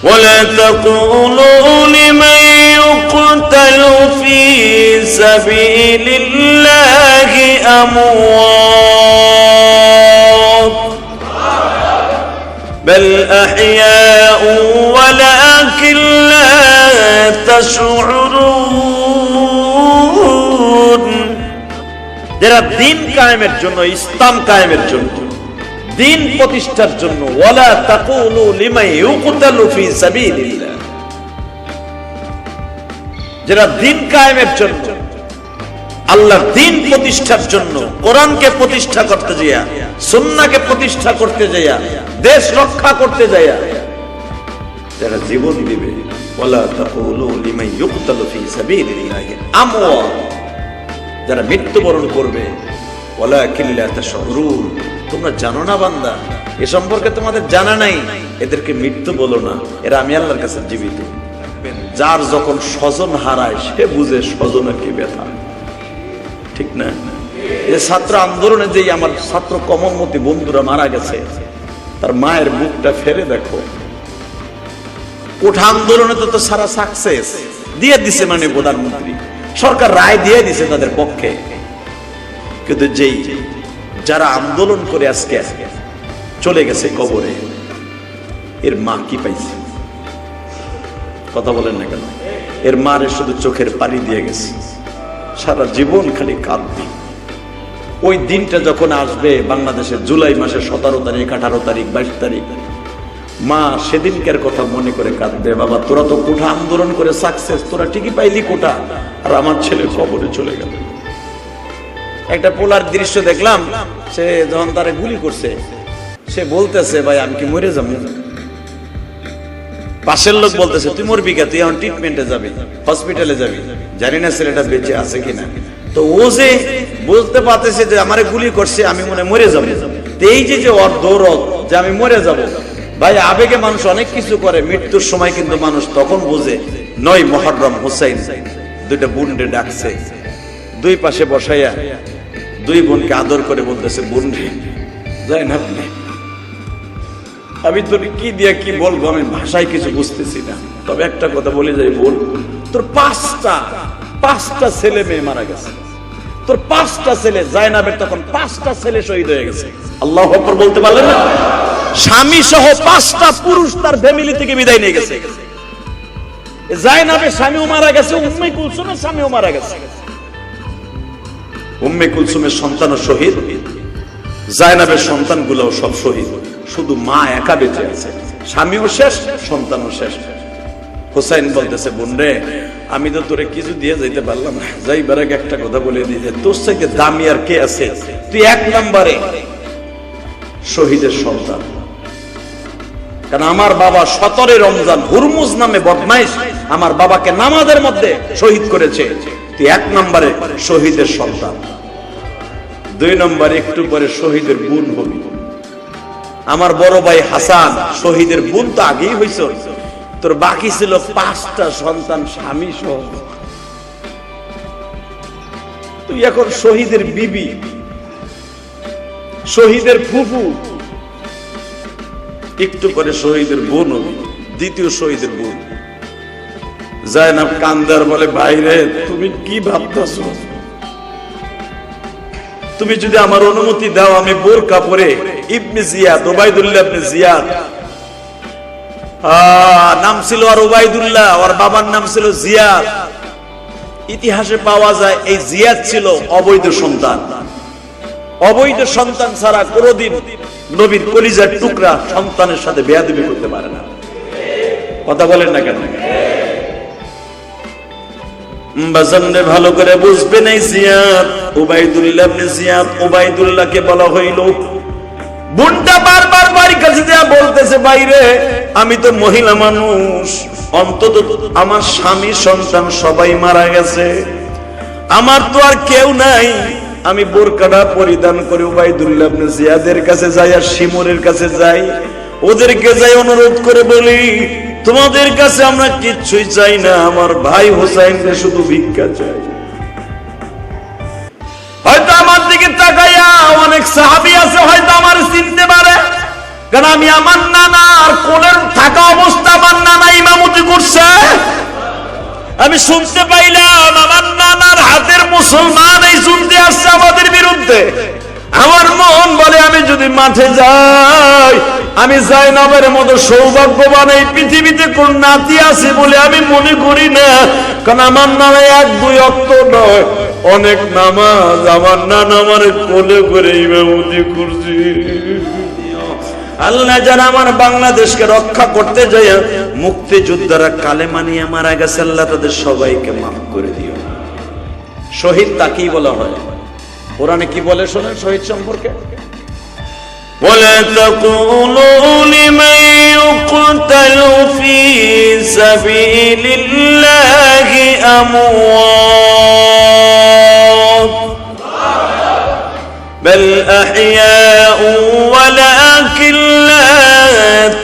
ولا تقولوا لمن يقتل في سبيل الله أموات بل أحياء ولكن لا تشعرون যারা দিন কায়েমের জন্য, ইসলাম কায়েমের জন্য, দিন প্রতিষ্ঠার জন্য, ওয়ালা তাকুলু লিমান ইউকতালু ফি সাবিলিল্লাহ, যারা দিন কায়েমের জন্য, আল্লাহর দিন প্রতিষ্ঠার জন্য, কোরআনকে প্রতিষ্ঠা করতে যাইয়া, সুন্নাহকে প্রতিষ্ঠা করতে যাইয়া, দেশ রক্ষা করতে যাইয়া যারা জীবন দিবে, ওয়ালা তাকুলু লিমান ইউকতালু ফি সাবিলিল্লাহ আমওয়াত, যারা মৃত্যুবরণ করবে, ওয়ালাকিন লা তাশউরুন, তোমরা জানো না বান্দা, এ সম্পর্কে তোমাদের জানা নাই, এদেরকে মৃত্যু বলো না, এরা আমি আল্লাহর কাছে জীবিত। যার যখন স্বজন হারায় সে বুঝে স্বজনের কি ব্যথা, ঠিক না? এই ছাত্র আন্দোলনে যে আমার ছাত্র কমলমতি বন্ধুরা মারা গেছে, তার মায়ের বুকটা ফেরে দেখো। কোঠা আন্দোলনে তো সারা সাকসেস দিয়ে দিছে, মানে প্রধানমন্ত্রী সরকার রায় দিয়ে দিছে তাদের পক্ষে, কিন্তু যেই যারা আন্দোলন করে আজকে চলে গেছে কবরে, এর মা কি পাইছে? কথা বলেন না কেন? এর মারে শুধু চোখের পানি দিয়ে গেছে, সারা জীবন খালি কাঁদবে। ওই দিনটা যখন আসবে বাংলাদেশের জুলাই মাসের 17 তারিখ, 18 তারিখ, 22 তারিখ, মা সেদিনকার কথা মনে করে কাঁদবে। বাবা, তোরা তো কোঠা আন্দোলন করে সাকসেস, তোরা ঠিকই পাইলি কোঠা, আর আমার ছেলে কবরে চলে গেল। একটা পোলার দৃশ্য দেখলাম, সে যখন তারা গুলি করছে, সে বলতেছে, ভাই আমি কি মরে যাবো? পাশের লোক বলতেছে, তুই মরবি কে, তুই এখন ট্রিটমেন্টে যাবি, হসপিটালে যাবি, জানি না ছেলেটা বেঁচে আছে কিনা। তো ও যে বলতে পারতেছে যে আমারে গুলি করছে, আমি মনে মরে যাবো, এই যে ওর দৌড় যে আমি মরে যাব। ভাই, আবেগে মানুষ অনেক কিছু করে, মৃত্যুর সময় কিন্তু মানুষ তখন বোঝে। 9 মুহররম হুসাইন দুইটা বোনরে ডাকছে, দুই পাশে বসাইয়া দুই বোনকে আদর করে বলতেছে, বোন রে যাই না, আমি তোর কি দিয়া কি বলবো, আমি ভাষায় কিছু বুঝতেছি না, তবে একটা কথা বলে যাই, বোন, তোর পাঁচটা ছেলে মেয়ে মারা গেছে, তোর 5টা ছেলে, জায়নাবের তখন 5টা ছেলে শহীদ হয়ে গেছে। আল্লাহু আকবার বলতে পারলেন না? স্বামী সহ 5টা পুরুষ তার ফ্যামিলি থেকে বিদায় নিয়ে গেছে। জায়নাবের স্বামীও মারা গেছে, উম্মে কুলসুমের স্বামীও মারা গেছে। উম্মে কুলসুমের সন্তানও শহীদ, জায়নাবের সন্তানগুলোও সব শহীদ, শুধু মা একা বেঁচে আছে, স্বামীও শেষ, সন্তানও শেষ। হুসাইন বলতেছে, বোন রে, আমি তো তোরে কিছু দিয়ে যাইতে পারলাম না, যাইবার আগে একটা কথা বলে দিতে, তোর থেকে দামি আর কে আছে? তুই 1 নম্বরে শহীদের সন্তান। কারণ আমার বাবা 17 রমজান হুরমুজ নামে বদমাইশ আমার বাবাকে নামাজের মধ্যে শহীদ করেছে, তুই 1 নম্বরে শহীদের সন্তান। 2 নম্বরে একটু পরে শহীদের বোন হবি। আমার বড় ভাই হাসান শহীদের বোন তো আগেই হইছ, তোর বাকি ছিল 5টা সন্তান স্বামী সহ, তুই এখন শহীদের বিবি, শহীদের ফুফু, একটু পরে শহীদের বোন হবি, দ্বিতীয় শহীদের বোন। জায়নাব কান্দার বলে, ভাইরে তুমি কি ভাবতেছো? তুমি যদি আমার অনুমতি দাও, আমি বোরকা পরে ইবনে জিয়াদ, ওবাইদুল্লাহ ইবনে জিয়াদ, নাম ছিল আর ওবাইদুল্লাহ, ওর বাবার নাম ছিল জিয়াদ। ইতিহাসে পাওয়া যায় এই জিয়াদ ছিল অবৈধ সন্তান। অবৈধ সন্তান ছাড়া কোনদিন নবীর কলিজার টুকরা সন্তানের সাথে বেয়াদবি করতে পারে না। কথা বলেন না কেন? বাজানরে ভালো করে বুঝবেন, এই জিয়াদ ওবাইদুল্লাহ ইবনে জিয়াদ, ওবাইদুল্লাহকে বলা হইল। বোনটা বারবার বাড়ির কাছে যা বলতেছে, বাইরে আমি তো মহিলা মানুষ, অন্তত আমার স্বামী সন্তান সবাই মারা গেছে, আমার তো আর কেউ নাই। আমি বোরকাটা পরিধান করে ওবাইদুল্লাহ ইবনে জিয়াদের কাছে যাই, আর শিমুরের কাছে যাই, ওদেরকে যাই অনুরোধ করে বলি, তোমাদের কাছে আমরা কিচ্ছুই চাই না, আমার ভাই হোসাইনকে শুধু ভিক্ষা চাই। হয়তো আমার দিকে তাকাইয়া অনেক সাহাবী আছে, হয়তো আমার চিনতে পারে, কারণ আমি আমার নানার কোলের থাকা অবস্থা আমার নানা আমি শুনতে পাইলাম আমার নানার হাতের মুসলমান এই যুদ্ধে আসছে আমাদের বিরুদ্ধে। আমার মন বলে আমি যদি মাঠে যাই, আমি জাইনাবের মতো সৌভাগ্যবান এই পৃথিবীতে কোন নাতি আছে বলে আমি মনে করি না। কারণ আমার নানা 1-2 ওয়াক্ত নয়, অনেক নামাজ আমার নানা আমার কোলে করে ইমামতি করছে। আল্লাহ যারা আমার বাংলাদেশকে রক্ষা করতে যায় মুক্তিযোদ্ধারা কালেমা নিয়ে মারা গেছে, আল্লাহ তাদের সবাইকে মাফ করে দিও। শহীদ তাকেই বলা হয়। কোরআনে কি বলে শোনেন শহীদ সম্পর্কে? ওয়ালা তাকুলু লিমান ইউকতালু ফি সাবিলিল্লাহি আমওয়াত বাল আহইয়াউ ওয়ালাকিন লা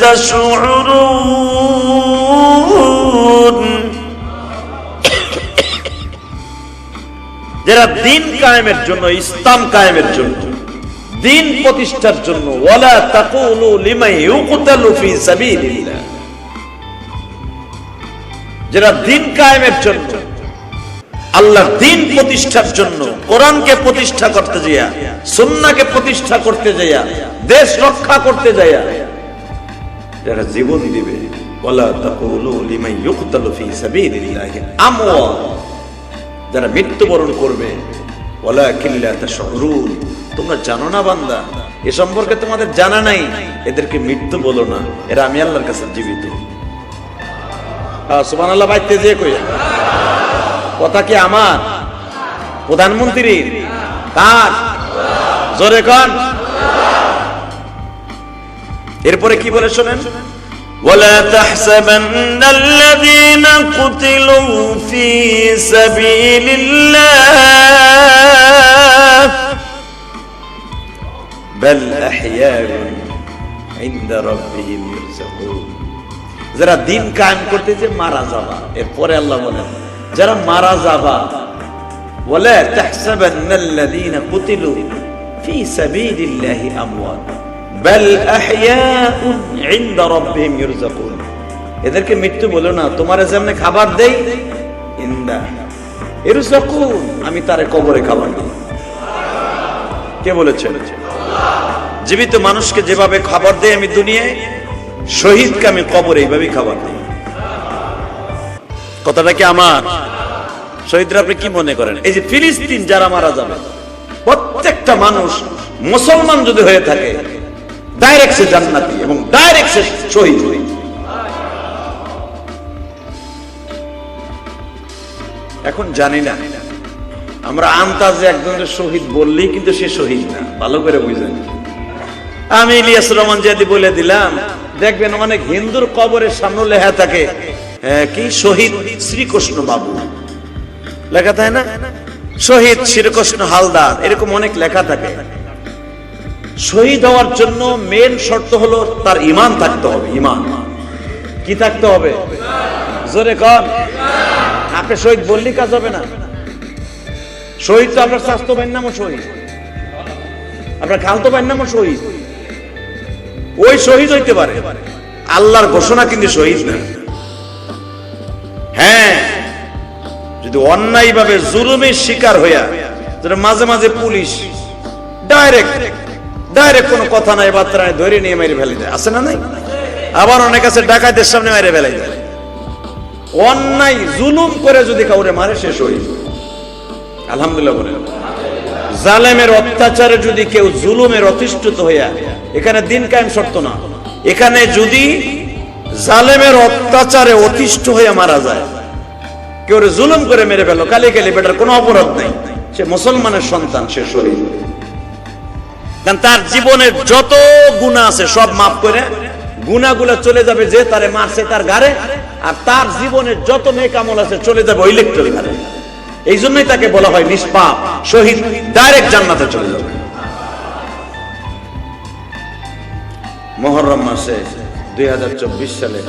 তাশউরুন। যারা দিন কায়েমের জন্য, ইসলাম কায়েমের জন্য, দিন প্রতিষ্ঠার জন্য, ওয়ালা তাকুলু লিমান ইউকতালু ফি সাবিলিল্লাহ, যারা দিন কায়েমের জন্য, আল্লাহর দিন প্রতিষ্ঠার জন্য, কোরআনকে প্রতিষ্ঠা করতে যাইয়া, সুন্নাহকে প্রতিষ্ঠা করতে যাইয়া, দেশ রক্ষা করতে যাইয়া যারা জীবন দিবে, ওয়ালা তাকুলু লিমান ইউকতালু ফি সাবিলিল্লাহ আমওয়াত, যারা মৃত্যুবরণ করবে, ওয়ালাকিন লা তাশউরুন, তোমরা জানো না বান্দা, এ সম্পর্কে তোমাদের জানা নাই, এদেরকে মৃত্যু বলো না, এরা আমি আল্লাহর কাছে জীবিত। সুবহানাল্লাহ। বাইতে যে কই কথা কি আমার প্রধানমন্ত্রীর? কার? জোরে কোন? এরপরে কি বলে শোনেন, ولا تحسبن الذين قتلوا في سبيل الله بل أحياء عند ربهم يرزقون। যারা দিন কায়েম করতে যে মারা যাবা, এরপরে আল্লাহ বলেন যারা মারা যাবা, ولا تحسبن الذين قتلوا في سبيل الله أموات بل أحياء عند ربهم يرزقون। এদেরকে মৃত্যু বলো না, তোমার যেমন খাবার দেই, ইন্দা ইরজাকুন, আমি তারে কবরে খাবার দিই। কে বলেছেন? জীবিত মানুষকে যেভাবে খাবার দেই আমি দুনিয়ায়, শহীদকে আমি কবরে এইভাবেই খাবার দিই। কথাটা কি আমার? শহীদরা আপনি কি মনে করেন? এই যে ফিলিস্তিন যারা মারা যাবে, প্রত্যেকটা মানুষ মুসলমান যদি হয়ে থাকে ডাইরেক্ট সে জান্নাতি এবং ডাইরেক্ট সে শহীদ। এখন জানি না, আমরা আন্তাজে একজনের শহীদ বললেই কিন্তু সে শহীদ না, ভালো করে বুঝেন। আমি ইলিয়াস রহমান জিয়াদি বলে দিলাম, দেখবেন অনেক হিন্দুর কবরের সামনে লেখা থাকে কি শহীদ শ্রীকৃষ্ণ বাবু লেখা থাকে না, শহীদ শ্রীকৃষ্ণ হালদার, এরকম অনেক লেখা থাকে। শহীদ হওয়ার জন্য মেন শর্ত হলো তার ঈমান থাকতে হবে। ঈমান কি থাকতে হবে? জোরে কর। আপনি শহীদ বললেই কাজ হবে না। শহীদ তো আপনার স্বাস্থ্য ভাইয়ের নামও শহীদ, আপনার খালতো ভাইয়ের নামও শহীদ। ওই শহীদ হইতে পারে, আল্লাহর ঘোষণা কিন্তু শহীদ না। হ্যাঁ, যদি অন্যায় ভাবে জুলুমের শিকার হইয়া, মাঝে মাঝে পুলিশ ডাইরেক্ট কোনো কথা নাই বার্তা নাই ধরে নিয়ে মেরে ফেলে দেয়, আছে না নাই? আবার অনেক আছে ডাকাতের সামনে মেরে ফেলে দেয়। অন্যায় জুলুম করে যদি কাউরে মারে সে শহীদ। আলহামদুলিল্লাহ বলে। জালেমের অত্যাচারে যদি কেউ জুলুমের অতিষ্ঠিত হইয়া, এখানে দিন কায়েম শর্ত না, এখানে যদি জালেমের অত্যাচারে অতিষ্ঠ হইয়া মারা যায়, কেউ জুলুম করে মেরে ফেলো, কালি কালি বেটার কোনো অপরাধ নাই, সে মুসলমানের সন্তান, সে শহীদ। কারণ তার জীবনের যত গুনাহ আছে সব মাফ করে গুনাহগুলো চলে যাবে যে তারে মারছে তার ঘাড়ে, আর তার জীবনের যত নেক আমল আছে চলে যাবে ওই লোকটার ঘাড়ে। এই জন্যই তাকে বলা হয় নিষ্পাপ শহীদ, ডাইরেক্ট জান্নাতে চলে যাবে। মুহররম মাসে 2024 সালে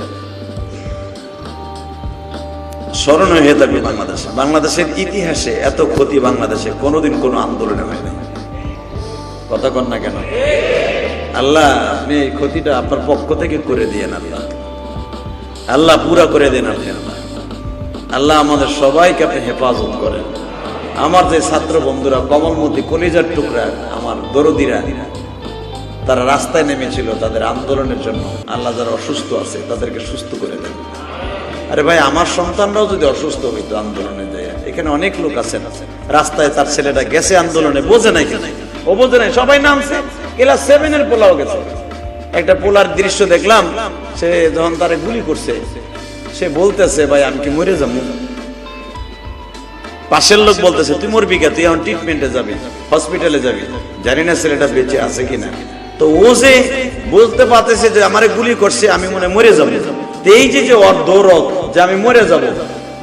স্মরণ হয়ে থাকবে বাংলাদেশ। বাংলাদেশের ইতিহাসে এত ক্ষতি বাংলাদেশে কোনোদিন কোনো আন্দোলনে হয় না। কথা কন না কেন? আল্লাহ আপনি এই ক্ষতিটা আপনার পক্ষ থেকে করে দিয়েন, আল্লাহ আল্লাহ পুরা করে দেন। আপনি আল্লাহ আমাদের সবাইকে আপনি হেফাজত করেন। আমার যে ছাত্র বন্ধুরা, কমলমতি, কলিজার টুকরা, আমার দরদিরা, তারা রাস্তায় নেমেছিল তাদের আন্দোলনের জন্য। আল্লাহ যারা অসুস্থ আছে তাদেরকে সুস্থ করে দেন। আরে ভাই, আমার সন্তানরাও যদি অসুস্থ হইতো আন্দোলনে যায়, এখানে অনেক লোক আছেন রাস্তায়, তার ছেলেটা গেছে আন্দোলনে, বোঝে নাই কেন, ও বোঝে নাই, সবাই নামছে, ক্লাস 7 এর পোলাও গেছে। একটা পোলার দৃশ্য দেখলাম, সে যখন তারে গুলি করছে, সে বলতেছে ভাই আমি কি মরে যাবো? পাশের লোক বলতেছে তুই মরবি কে, তুই এখন ট্রিটমেন্টে যাবি, হসপিটালে যাবি, জানি না ছেলেটা বেঁচে আছে কিনা। তো ও যে বলতে পারতেছে যে আমারে গুলি করছে, আমি মনে মরে যাবো। এই যে ওর দৌড় যে আমি মরে যাব,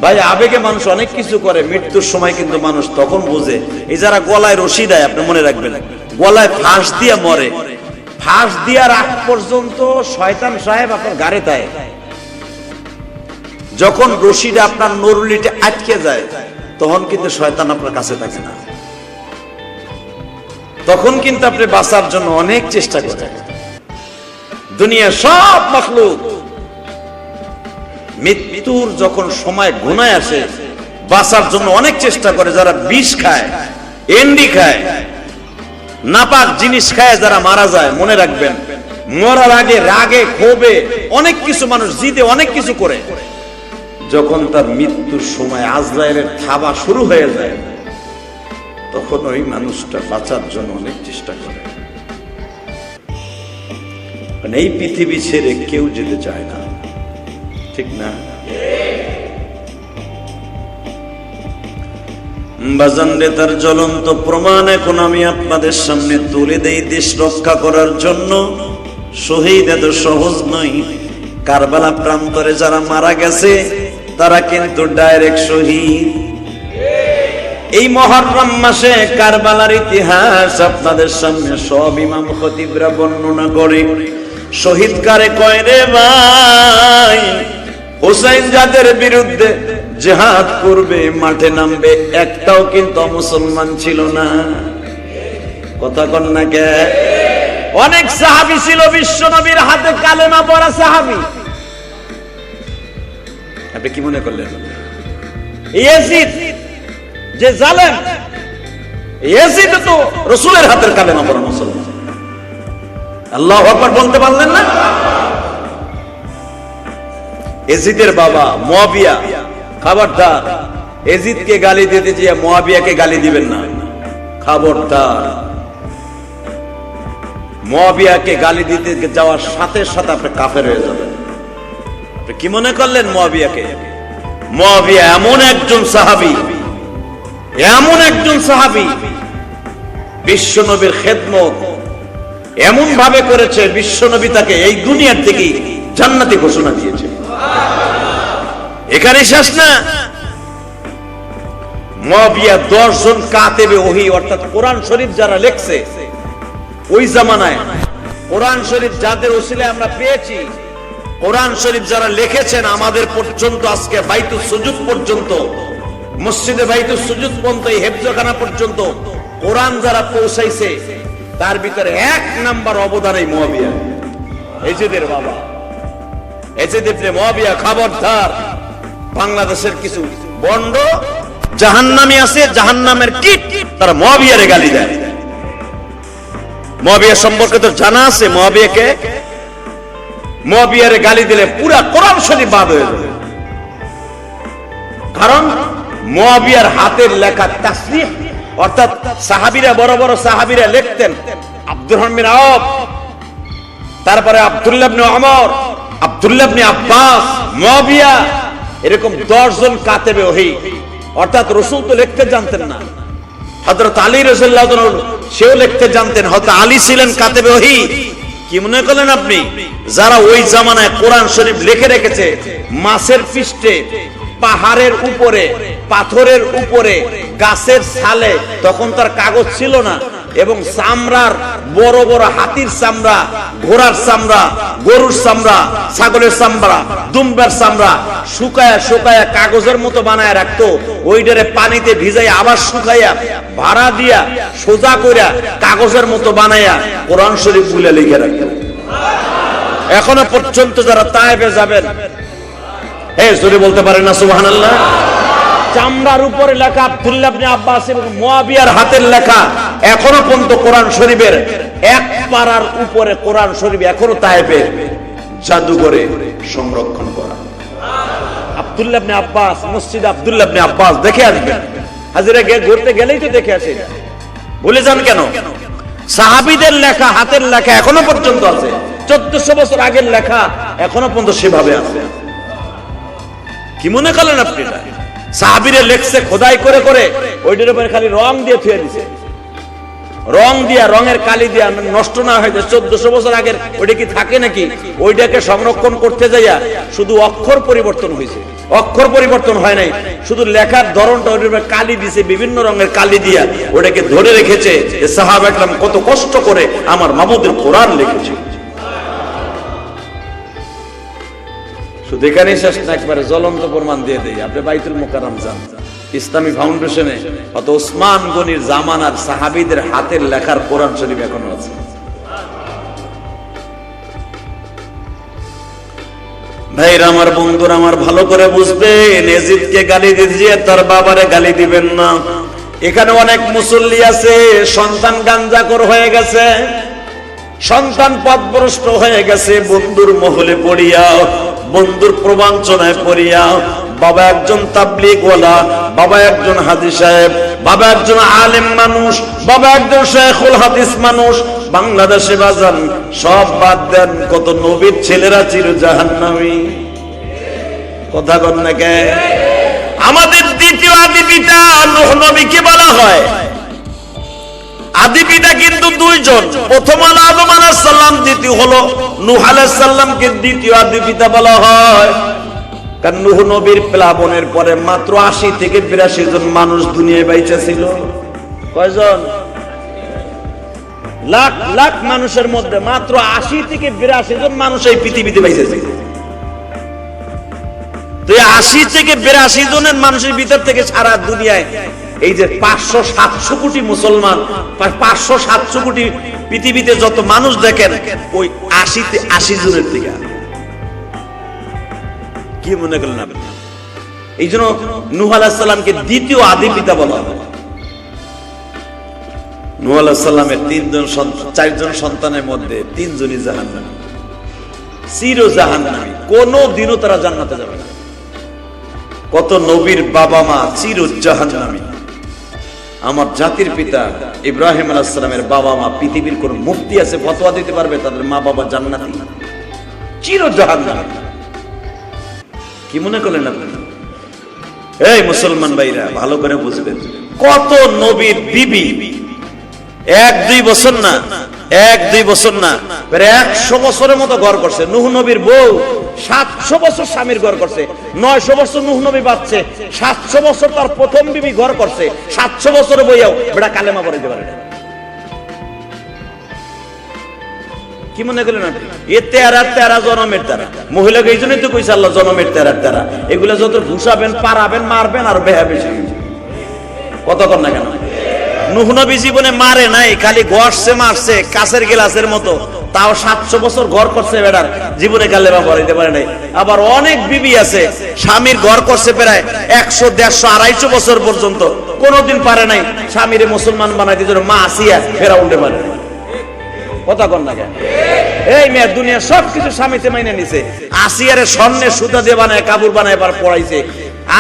ভাই আবেগে মানুষ অনেক কিছু করে, মৃত্যুর সময় কিন্তু মানুষ তখন বুঝে। এই যারা গলায় রশি দেয়, আপনি মনে রাখবেন, গলায় ফাঁস দিয়ে মরে, ফাঁস দেওয়ার আগ পর্যন্ত শয়তান সাহেব আপনার গাড়ে দেয়। যখন রশিটা আপনার নরুলিতে আটকে যায়, তখন কিন্তু শয়তান আপনার কাছে থাকে না, তখন কিন্তু আপনি বাঁচার জন্য অনেক চেষ্টা করেন। দুনিয়া সব মাখলুক মৃত্যুর যখন সময় ঘনায় আসে, বাঁচার জন্য অনেক চেষ্টা করে। যারা বিষ খায়, এন্ডি খায়, নাপাক জিনিস খায়, যারা মারা যায়, মনে রাখবেন মরার আগে রাগে ক্ষোভে অনেক কিছু মানুষ জিদে অনেক কিছু করে। যখন তার মৃত্যুর সময় আজরাইলের থাবা শুরু হয়ে যায়, তখন ওই মানুষটা বাঁচার জন্য অনেক চেষ্টা করে। এই পৃথিবী ছেড়ে কেউ যেতে চায় না, ঠিক না? বাজানরে, তার জ্বলন্ত প্রমাণ এখন আমি আপনাদের সামনে তুলে দেই। দেশ রক্ষা করার জন্য শহীদ এত সহজ নয়। কারবালা প্রান্তরে যারা মারা গেছে, তারা কিন্তু ডাইরেক্ট শহীদ। এই মুহররম মাসে কারবালার ইতিহাস আপনাদের সামনে সব ইমাম খতিবরা বর্ণনা করে। শহীদ কারে কয় রে ভাই? হুসাইন যাদের বিরুদ্ধে জিহাদ করবে, মাঠে নামবে, একটাও কিন্তু মুসলমান ছিল না। কথা কন না কে? অনেক সাহাবী ছিল বিশ্ব নবীর হাতে কালেমা পড়া সাহাবী। আপনি কি মনে করলেন ইয়াজিদ যে জালেম, ইয়াজিদ তো রাসূলের হাতের কালেমা পড়া মুসলমান? আল্লাহু আকবার বলতে পারলেন না? ইয়াজিদের বাবা মুয়াবিয়া, খবরদার, ইয়াজিদকে গালি দিতে গিয়ে মুয়াবিয়াকে গালি দিবেন না, খবরদার। মুয়াবিয়াকে গালি দিতে যাওয়ার সাথে সাথে আপনি কাফের হয়ে যাবেন। আপনি কি মনে করলেন মুয়াবিয়াকে? মুয়াবিয়া এমন একজন সাহাবী, এমন একজন সাহাবী, বিশ্বনবীর খেদমত এমন ভাবে করেছে, বিশ্বনবী তাকে এই দুনিয়ার থেকে জান্নাতি ঘোষণা দিয়েছে। এখানে শেষ না, মুয়াবিয়া 10 জন কাতেবে ওহী, অর্থাৎ কোরআন শরীফ যারা লিখছে ওই জামানায়, কোরআন শরীফ যাদের ওসিলায় আমরা পেয়েছি, কোরআন শরীফ যারা লিখেছেন আমাদের পর্যন্ত, আজকে বাইতুস সুজুদ পর্যন্ত, মসজিদে বাইতুস সুজুদ পর্যন্ত, এই হেফজখানা পর্যন্ত কোরআন যারা পৌঁছাইছে, তার ভিতরে 1 নাম্বার অবদান এই মুয়াবিয়া, ইয়াজিদের বাবা ইয়াজিদ ইবনে মুয়াবিয়া। খবরদার, বাংলাদেশের কিছু বন্ড জাহান্নামী আছে, জাহান্নামের কীট, তারা মুয়াবিয়ারে গালি দেয়। মুয়াবিয়া সম্পর্কে তো জানা আছে, মুয়াবিয়ারে গালি দিলে পুরা কোরআন শরীফ বাদ হয়ে যাবে। কারণ মুয়াবিয়ার হাতের লেখা তাসনিফ, অর্থাৎ সাহাবীরা, বড় বড় সাহাবীরা লিখতেন। আব্দুর রহমান বিন আওফ, তারপরে আব্দুল্লাহ ইবনে ওমর, আব্দুল্লাহ ইবনে আব্বাস, মুয়াবিয়া, এরকম 10 জন কাতেবে ওহী। অর্থাৎ রাসূল তো লিখতে জানতেন না, হযরত আলী রাদিয়াল্লাহু তাআলা সেও লিখতে জানতেন, হযরত আলী ছিলেন কাতেবে ওহী। কি মনে করলেন আপনি? যারা ওই জামানায় কোরআন শরীফ লিখে রেখেছে, মাছের পৃষ্ঠে, পাহাড়ের উপরে, পাথরের উপরে, গাছের ছালে, তখন তার কাগজ ছিল না, এবং চামড়ার বড় বড় হাতির চামড়া, ঘোড়ার চামড়া, গরুর চামড়া, ছাগলের চামড়া, দুম্বার চামড়া শুকায়া শুকায়া কাগজের মতো বানায় রাখতো। ওইটারে পানিতে ভিজাই আবার শুকাইয়া ভাড়া দিয়া সোজা কইরা কাগজের মতো বানাইয়া কোরআন শরীফ গুলা লিখে রাখতো। এখনো পর্যন্ত যারা তায়েফে যাবেন, জোরে বলতে পারেন না সুবহানাল্লাহ? চামড়ার উপরে লেখা আব্দুল্লাহ ইবনে আব্বাস এবং মুয়াবিয়ার হাতের লেখা, এখনো পর্যন্ত কোরআন শরীফের এক পারার উপরে কোরআন শরীফ এখনো তায়েফে জাদুঘরে সংরক্ষণ করা। আব্দুল্লাহ ইবনে আব্বাস, মসজিদ আব্দুল্লাহ ইবনে আব্বাস দেখে আসবেন, হাজিরা ঘুরতে গেলেই তো দেখে আসে। ভুলে যান কেন? সাহাবীদের লেখা, হাতের লেখা এখনো পর্যন্ত আছে। 1400 বছর আগের লেখা এখনো পর্যন্ত সেভাবে আছে। কি মনে করলেন আপনি? সাহাবীরা লেখছে খোদাই করে করে, ওইটার উপরে খালি রং দিয়ে থুয়ে দিছে, রং দিয়া, রঙের কালি দিয়া নষ্ট না হয়। 1400 বছর আগের ওইটা কি থাকে নাকি? ওইটাকে সংরক্ষণ করতে যাইয়া শুধু অক্ষর পরিবর্তন হয়েছে, অক্ষর পরিবর্তন হয় নাই, শুধু লেখার ধরনটা ওইটার উপরে কালি দিছে, বিভিন্ন রঙের কালি দিয়া ওটাকে ধরে রেখেছে। সাহাবা একরাম কত কষ্ট করে আমার মাবুদের কোরআন লিখেছে। শুধু এখানেই শেষ না, একবারে জ্বলন্ত প্রমাণ দিয়ে দেই। আপনি বাইতুল মুকাররম যান, ইসলামী ফাউন্ডেশনে কত ওসমান গনির জামানার সাহাবীদের হাতের লেখার কোরআন শরীফ এখনো আছে। ভাইরা আমার, বন্ধুরা আমার, ভালো করে বুঝবেন, এজিদকে গালি দিয়ে তার বাবারে গালি দিবেন না। এখানে অনেক মুসল্লি আছে, সন্তান গাঞ্জাখোর হয়ে গেছে, সন্তান পথভ্রষ্ট হয়ে গেছে, বন্ধুর মহলে পড়িয়া, বন্ধুর প্রবঞ্চনায় পড়িয়া। বাবা একজন তাবলীগওয়ালা, বাবা একজন হাজী সাহেব, বাবা একজন আলেম মানুষ, বাবা একজন শাইখুল হাদিস মানুষ। বাংলাদেশে বাজান সব বাদ দেন, কত নবীর ছেলেরা চির জাহান্নামী। কথা কন না কে? আমাদের দ্বিতীয় আদি পিতা নূহ নবীকে বলা হয় আদি পিতা, কিন্তু দুইজন, প্রথম হলো আদম আলাইহিস সালাম, দ্বিতীয় হলো নূহ আলাইহিস সালামকে দ্বিতীয় আদি পিতা বলা হয়। কারণ নূহ নবীর প্লাবনের পরে মাত্র 80 থেকে 82 জন মানুষ দুনিয়ায় বাইচা ছিল। কয়জন? লাখ লাখ মানুষের মধ্যে মাত্র 80 থেকে 82 জন মানুষ এই পৃথিবীতে বাইচা ছিল। তো এই 80 থেকে 82 জনের মানুষের ভিতর থেকে সারা দুনিয়ায় এই যে 500-700 কোটি মুসলমান, 500-700 কোটি পৃথিবীতে যত মানুষ দেখেন, ওই 80 জনের থেকে। কি মনে করলেন আপনি? এই জন্য নূহ আলাইহিস সালামকে দ্বিতীয় আদি পিতা বলা হয়। নূহ আলাইহিস সালামের 4জন সন্তানের মধ্যে 3 জনই জাহান্নামী, চির জাহান্নামী, কোনদিনও তারা জান্নাতে যাবে না। কত নবীর বাবা মা চির জাহান্নামী। আমার জাতির পিতা ইব্রাহিম আলাইহিস সালামের বাবা মা, পৃথিবীর কোন মুফতি আছে ফতোয়া দিতে পারবে তাদের মা বাবা জান্নাতি? চির জাহান্নামী। কি মনে করলেন আপনি? এই মুসলমান ভাইরা ভালো করে বুঝবেন, কত নবীর বিবি 1-2 বছর না, 1-2 বছর না, প্রায় 100 বছরের মতো ঘর করছে। নূহ নবীর বউ 700 বছর স্বামীর ঘর করছে, 900 বছর নূহ নবী বাঁচছে, 700 বছর তার প্রথম বিবি ঘর করছে, 700 বছর বইয়াও বেটা কালেমা পড়াইতে পারে না। কি মনে করলেন আপনি? এ তেরা জনমের তারা। মহিলাকে এই জন্যই তো কইছে আল্লাহ জনমের তেরা। এগুলা যত ঘুষাবেন, পারাবেন, মারবেন আর বেহা বেশি। কত কর না কেন? নূহ নবী জীবনে মারে নাই, খালি গড়ছে, মারছে কাছের গ্লাসের মতো। তাও 700 বছর ঘর করছে, বেড়ার জীবনে কালেমা পড়াইতে পারে নাই। আবার অনেক বিবি আছে স্বামীর ঘর করছে প্রায় 100, 150, 250 বছর পর্যন্ত, কোনোদিন পারে নাই স্বামীরে মুসলমান বানাইতে। জন্য মা আসিয়া ফেরাউন্ডে পারে। কথা কন না কেন? এই মেয়ে দুনিয়া সবকিছু স্বামীতে মাইনে নিছে। আসিয়ারে স্বর্ণের সুতা দিয়ে বানায়, কাপড় বানায় পড়াইছে।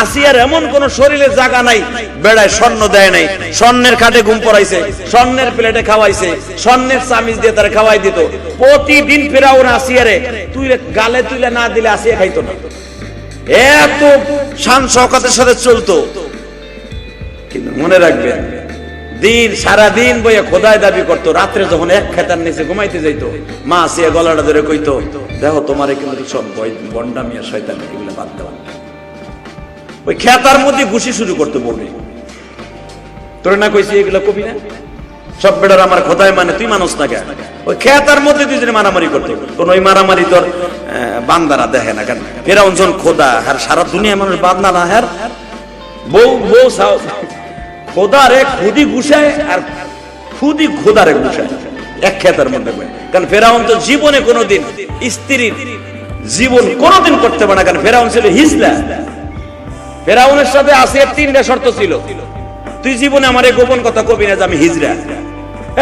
আসিয়ার এমন কোন শরীরে জায়গা নাই বেড়ায় স্বর্ণ দেয় নাই। স্বর্ণের খাটে ঘুম পড়াইছে, স্বর্ণের প্লেটে খাওয়াইছে, স্বর্ণের চামিচ দিয়ে তারা খাওয়াই দিত। প্রতিদিন ফেরাউন আসিয়ারে তুই গালে তুলে না দিলে আসিয়া খাইতো না। এত শান শওকতের সাথে চলতো। কিন্তু মনে রাখবেন, দিন সারা দিন বইয়া খোদায় দাবি করতো, রাত্রে যখন এক খেতার নিচে ঘুমাইতে যাইতো, মা আসিয়া গলাটা ধরে কইতো, দেখো তোমারে কিন্তু সব বন্ডামিয়া শয়তান এগুলো বাদ দেওয়া। ওই খেতার মধ্যে ঘুষি শুরু করতো বউরে। তোরে না কইছি এগুলো কবি না? সব বেড়ার আমার খোদায় মানে, তুই মানুষ না কেন? ওই খেতার মধ্যে দুজনে মারামারি করতো। কোন ওই মারামারি তোর বান্দারা দেখে না কেন? ফেরাউন যখন খোদা, আর সারা দুনিয়া মানুষ বান্দা না, হ্যাঁ বউ খোদারে খুদি ঘুষায় আর খুদি খোদারে ঘুষায় এক খেতার মধ্যে। কারণ ফেরাউন তো জীবনে কোনোদিন স্ত্রীর জীবন কোনোদিন করতে পারে না। কারণ ফেরাউন ছিল হিজলা। ফেরাউনের সাথে আসিয়ার 3টা শর্ত ছিল, তুই জীবনে আমার এই গোপন কথা কবি না যে আমি হিজরা।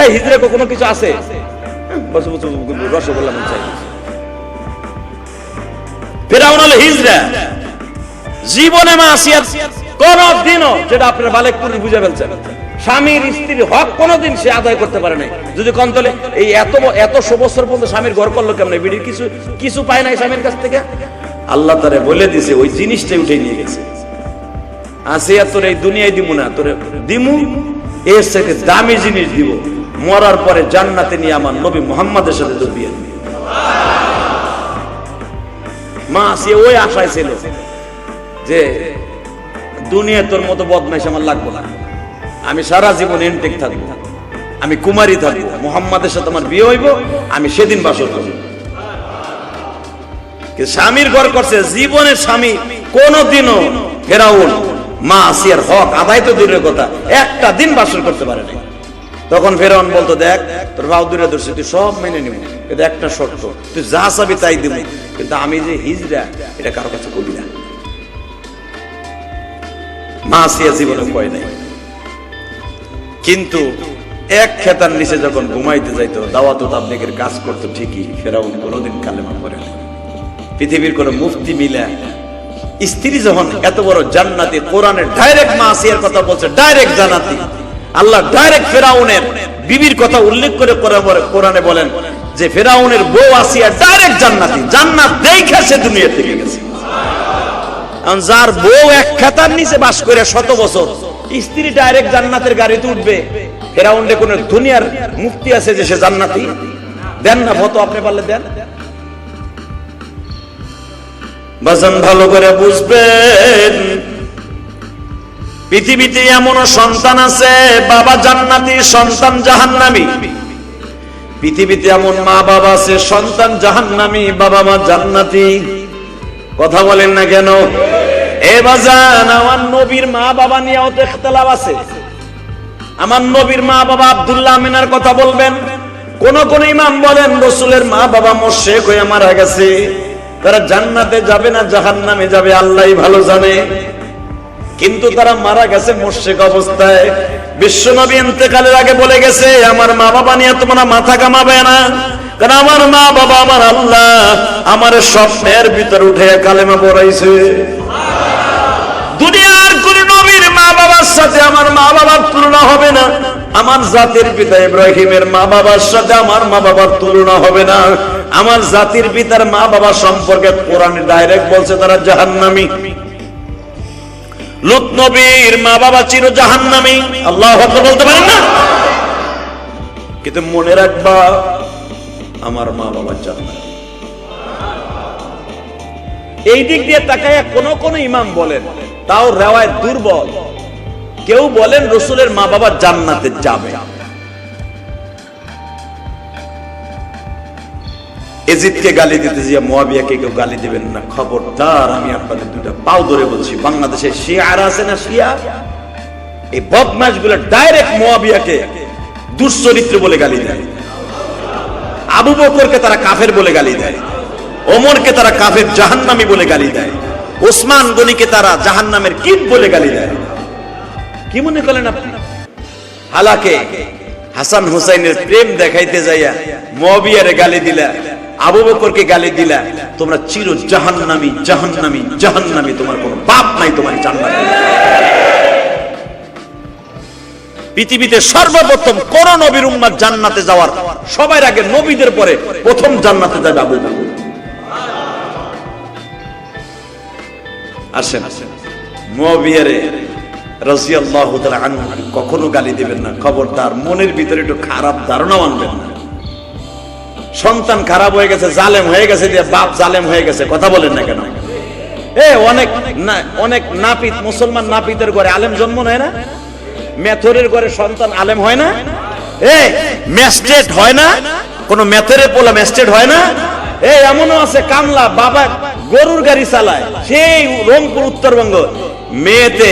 এই হিজরা কোনো কিছু আছে? রসগোল্লা মন চাই। ফেরাউন হলো হিজরা। জীবনে মা আসিয়ার কোনদিনও, যেটা আপনারা বালেক পুরুষ বুঝে ফেলছেন, স্বামীর স্ত্রীর হক কোনদিন সে আদায় করতে পারে নাই। যদি কন্তলে এই এত বছর পর্যন্ত স্বামীর ঘর করলো কেমন? বিড়ির কিছু পায় নাই স্বামীর কাছ থেকে। আল্লাহ তারে বলে দিছে ওই জিনিসটাই উঠে নিয়ে গেছে। আসিয়া তোর এই দুনিয়ায় দিব না, তোর দিমু এর সাথে দামি জিনিস দিব, মরার পরে জান্নাতে নিয়ে আমার নবী মুহাম্মাদের সাথে তোর বিয়ে দিবে। মা আসিয়া ওই আশায় ছিল যে দুনিয়া তোর মতো বদমাইশ আমার লাগবে না, আমি সারা জীবন ইনটেক থাকবো, আমি কুমারী থাকবো, মুহাম্মাদের সাথে আমার বিয়ে হইব, আমি সেদিন বাসর করব। স্বামীর ঘর করছে, জীবনের স্বামী কোনদিনও ফেরাউন মা আসিয়ার হক আদায় তো দূরের কথা, একটা দিন বাসর করতে পারে নাই। তখন ফেরাউন বলতো, দেখ তোর ভাও দূরে ধরছে, তুই সব মেনে নিবি, কিন্তু একটা শর্ত, তুই যা চাবি তাই দিবি, কিন্তু আমি যে হিজরা এটা কারো কাছে কবি না। মা আসিয়া জীবনে কয় নাই, কিন্তু এক খেতার নিচে যখন ঘুমাইতে যাইতো, দাওয়াত ও তাবলীগের কাজ করতো ঠিকই, ফেরাউন কোনোদিন কালেমা পড়ে না। পৃথিবীর কোন মুফতি মিলা স্ত্রী যখন এত বড় জান্নাতি, কোরআনের ডাইরেক্ট মা আসিয়ার কথা বলছে, ডাইরেক্ট জান্নাতি, আল্লাহ ডাইরেক্ট ফেরাউনের বিবির কথা উল্লেখ করে কোরআনে বলেন যে ফেরাউনের বউ আসিয়া ডাইরেক্ট জান্নাতি, জান্নাত দেখে সে দুনিয়া থেকে গেছে। যার বউ এক খেতার নিচে বাস করে 100 বছর, স্ত্রী ডাইরেক্ট জান্নাতের গাড়িতে উঠবে, ফেরাউনের কোন দুনিয়ার মুক্তি আছে যে সে জান্নাতি? দেন না ফটো, আপনি পারলে দেন। বাজান ভালো করে বুঝবেন, পৃথিবীতে এমন সন্তান আছে বাবা জান্নাতি, সন্তান জাহান্নামী। পৃথিবীতে এমন মা বাবা আছে সন্তান জাহান্নামী, বাবা মা জান্নাতি। কথা বলেন না কেন? এ বাজান, আমার নবীর মা বাবা নিয়েও তো ইখতিলাফ আছে। আমার নবীর মা বাবা আব্দুল্লাহ আমিনার কথা বলবেন, কোন কোন ইমাম বলেন রাসূলের মা বাবা মুশরিক হয়ে মারা গেছে, তারা জান্নাতে যাবে না জাহান্নামে যাবে আল্লাহই ভালো জানে, কিন্তু তারা মারা গেছে মুশরিক অবস্থায়। বিশ্বনবী ইন্তেকালের আগে বলে গেছে, আমার মা বাবা নিয়ে তোমরা মাথা কামাবে না, কারণ আমার মা বাবা আমার আল্লাহ আমার স্বপ্নের ভিতর উঠে কালেমা পড়াইছে। দুনিয়ার কোন নবীর মা বাবার সাথে আমার মা বাবার তুলনা হবে না, আমার জাতির পিতা ইব্রাহিমের মা বাবার সাথে আমার মা বাবার তুলনা হবে না। আমার জাতির পিতার মা বাবা সম্পর্কে কোরআন ডাইরেক্ট বলছে তারা জাহান্নামী। লূত নবীর মা বাবা চির জাহান্নামী, আল্লাহু আকবার বলতে পারেন না? কিন্তু মনে রাখবা, আমার মা বাবা জান্নাত। এই দিক দিয়ে তাকায়া কোন কোন ইমাম বলেন, তাও রিওয়ায়াত দুর্বল, কেউ বলেন রাসূলের মা বাবা জান্নাতে যাবে। এজিদকে গালি দিতে গিয়ে মুয়াবিয়াকে কেউ গালি দিবেন না, খবরদার। আমি আপনাদের দুটো পাও ধরে বলছি, বাংলাদেশে শিয়ারা আছে না, শিয়া, এই বদমাশগুলো ডাইরেক্ট মুয়াবিয়াকে দুশ্চরিত্র বলে গালি দেয়, আবু বকরকে তারা কাফের বলে গালি দেয়, ওমরকে তারা কাফের জাহান্নামী বলে গালি দেয়, ওসমান গনিকে তারা জাহান্নামের কীট বলে গালি দেয়। কি মনে করেন আপনি? হালাকে হাসান হুসাইনের প্রেম দেখাইতে যাইয়া মুয়াবিয়ারে গালি দিলা, আবু বকরকে গালি দিলা, তোমরা চির জাহান্নামী জাহান্নামী জাহান্নামী, তোমার কোনো বাপ নাই, তোমার জান্নাত। পৃথিবীতে সর্বপ্রথম কোন নবীর উম্মত জান্নাতে যাওয়ার সবার আগে নবীদের পরে প্রথম জান্নাতে যাবে আবু বকর। আসেন, মুয়াবিয়ারে রাদিয়াল্লাহু তাআলা আনহু কখনো গালি দিবেন না, খবরদার। মনের ভিতরে একটু খারাপ ধারণা আনবেন না। সন্তান খারাপ হয়ে গেছে, জালেম হয়ে গেছে, দিয়ে বাপ জালেম হয়ে গেছে, কথা বলেন না কেন? অনেক নাপিত, মুসলমান নাপিতের ঘরে আলেম জন্ম নেয় না, মেথরের ঘরে সন্তান আলেম হয় না, ম্যাজিস্ট্রেট হয় না, কোন মেথরের পোলা ম্যাজিস্ট্রেট হয় না। এমনও আছে কামলা বাবা গরুর গাড়ি চালায়, সেই রংপুর উত্তরবঙ্গ, মেয়েতে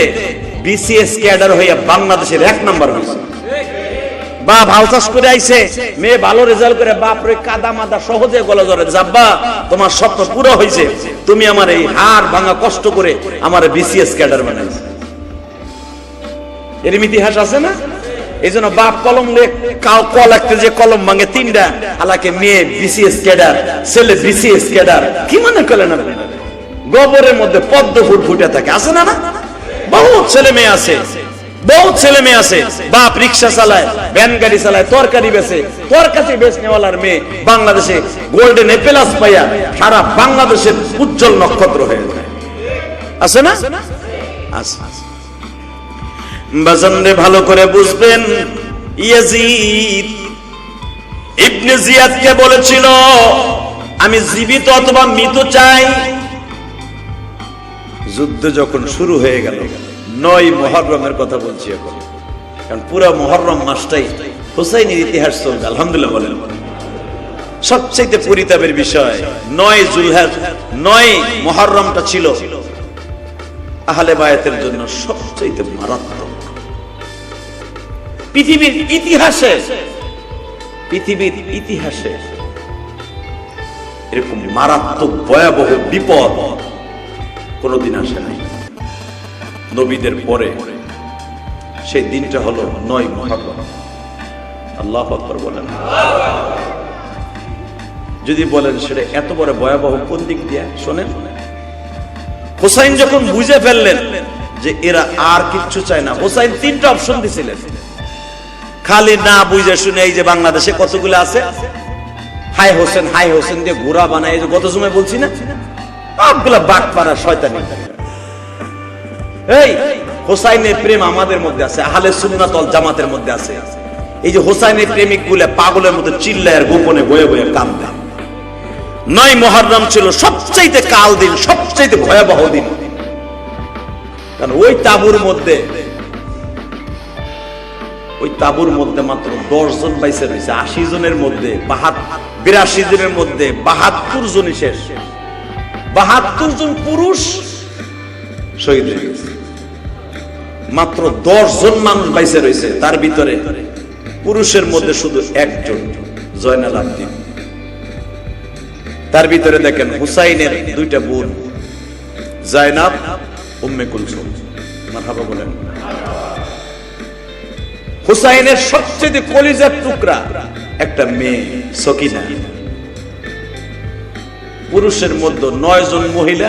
বিসিএস ক্যাডার হইয়া বাংলাদেশের 1 নাম্বার হয়েছে। বাপ হাল চাষ করে আইছে, মেয়ে ভালো রেজাল্ট করে বাপ রে কাদা মাদা সহজে গলা ধরে, যাব্বা তোমার স্বপ্ন পুরো হয়েছে, তুমি আমার এই হাড় ভাঙা কষ্ট করে আমার বিসিএস ক্যাডার বানাইছো। এরম ইতিহাস আছে না? এই জন্য বাপ কলম ক লাগতে যে কলম ভাঙে তিনটা, হালাকে মেয়ে বিসিএস ক্যাডার, ছেলে বিসিএস ক্যাডার, কি মনে করলেন আপনি? গোবরের মধ্যে পদ্ম ফুল ফুটে থাকে, আছে না? না, বহুত ছেলে মেয়ে আছে, বহুত ছেলে মেয়ে আছে। বাপ রিক্সা চালায়, ভ্যান গাড়ি চালায়, তরকারি বেচে, তরকারি বেচনেওয়ালার মেয়ে বাংলাদেশে গোল্ডেন এপেলাস পাইয়া সারা বাংলাদেশের উজ্জ্বল নক্ষত্র হয়ে যায়, আছে না? আছে। বাজানরে ভালো করে বুঝবেন, ইয়াজিদ ইবনে জিয়াদকে বলেছিল আমি জীবিত অথবা মৃত চাই। যুদ্ধ যখন শুরু হয়ে গেল, 9 মুহররমের কথা বলছি এখন, কারণ পুরো মুহররম মাসটাই হুসাইনের ইতিহাস চলবে, আলহামদুলিল্লাহ বলেন। সবচেয়ে পরিতাপের বিষয় 9 জুলহজ 9 মুহররমটা ছিল আহলে বায়াতের জন্য সবচেয়ে মারাত্মক। পৃথিবীর ইতিহাসে এরকম মারাত্মক ভয়াবহ বিপদ কোনদিন আসে নাই নবীদের পরে। সেই দিনটা হলো 9 মুহররম। আল্লাহু আকবার বলেন। যদি বলেন সেটা এত বড় ভয়াবহ কোন দিক দিয়ে, শোনেন। হুসাইন যখন বুঝে ফেললেন যে এরা আর কিচ্ছু চায় না, হুসাইন 3টা অপশন দিছিলেন। খালি না বুঝে শুনে এই যে বাংলাদেশে কতগুলো আছে হাই হোসেন দিয়ে ঘোড়া বানায়, গত সময় বলছি না, সবগুলা বাটপাড়া শয়তানি। এই হুসাইনের প্রেম আমাদের মধ্যে আছে, আহলে সুন্নাত ওয়াল জামাতের মধ্যে আছে। এই যে হুসাইনের প্রেমিক গুলা পাগলের মতো চিল্লায় আর গোপনে বয়ে বয়ে কাঁদে। 9 মুহররম ছিল সবচাইতে কাল দিন, সবচাইতে ভয়াবহ দিন। কারণ ওই তাবুর মধ্যে মাত্র 10 জন বাইসে রয়েছে। 80 জনের মধ্যে 82 জনের মধ্যে 72 জনই শেষ। 72 জন পুরুষ শহীদ হয়ে গেছে, মাত্র 10 জন মানুষ বাইসে রয়েছে। তার ভিতরে পুরুষের মধ্যে শুধু একজন, জয়নাল আবদিন। তার ভিতরে দেখেন হুসাইনের 2টা বোন, জায়নাব, উম্মে কুলসুম। মারহাবা বলেন। হুসাইনের সবচেয়ে কলিজার টুকরা একটা মেয়ে সকিনা। পুরুষের মধ্যে 9 জন মহিলা,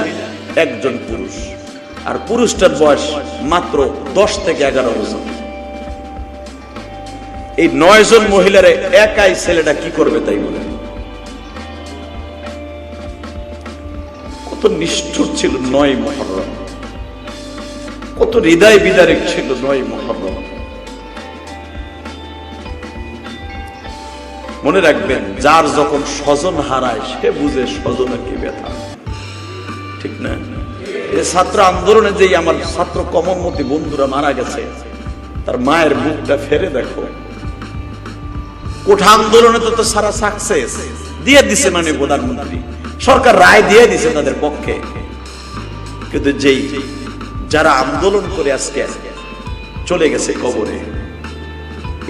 1 জন পুরুষ। আর পুরুষটার বয়স মাত্র 10 থেকে 11 বছর। এই 9 জন মহিলার একাই ছেলেটা কি করবে তাই বলেন? কত নিষ্ঠুর ছিল 9 মুহররম, কত হৃদয় বিদারক ছিল 9 মুহররম। মনে রাখবেন, যার যখন স্বজন হারায় সে বুঝে স্বজনের কি ব্যথা, ঠিক না? এই ছাত্র আন্দোলনে যে আমার ছাত্র কমলমতি বন্ধুরা মারা গেছে, তার মায়ের মুখটা ফেরে দেখো। কোঠা আন্দোলনে তো সারা সাকসেস দিয়ে দিছে, মানে প্রধানমন্ত্রী সরকার রায় দিয়ে দিছে তাদের পক্ষে। কিন্তু যারা আন্দোলন করে আজকে চলে গেছে কবরে,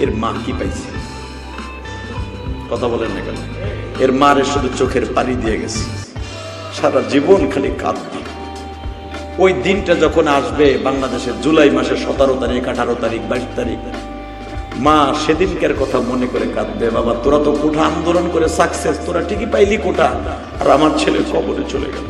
এর মা কি পাইছে? কথা বলেন না কেন? এর মারে শুধু চোখের পানি দিয়ে গেছে, সারা জীবন খালি কাঁদবে। ওই দিনটা যখন আসবে বাংলাদেশের জুলাই মাসের 17 তারিখ, 18 তারিখ, 22 তারিখ, মা সেদিনকার কথা মনে করে কাঁদবে। বাবা, তোরা তো কোঠা আন্দোলন করে সাকসেস, তোরা ঠিকই পাইলি কোঠা, আর আমার ছেলে কবরে চলে গেল।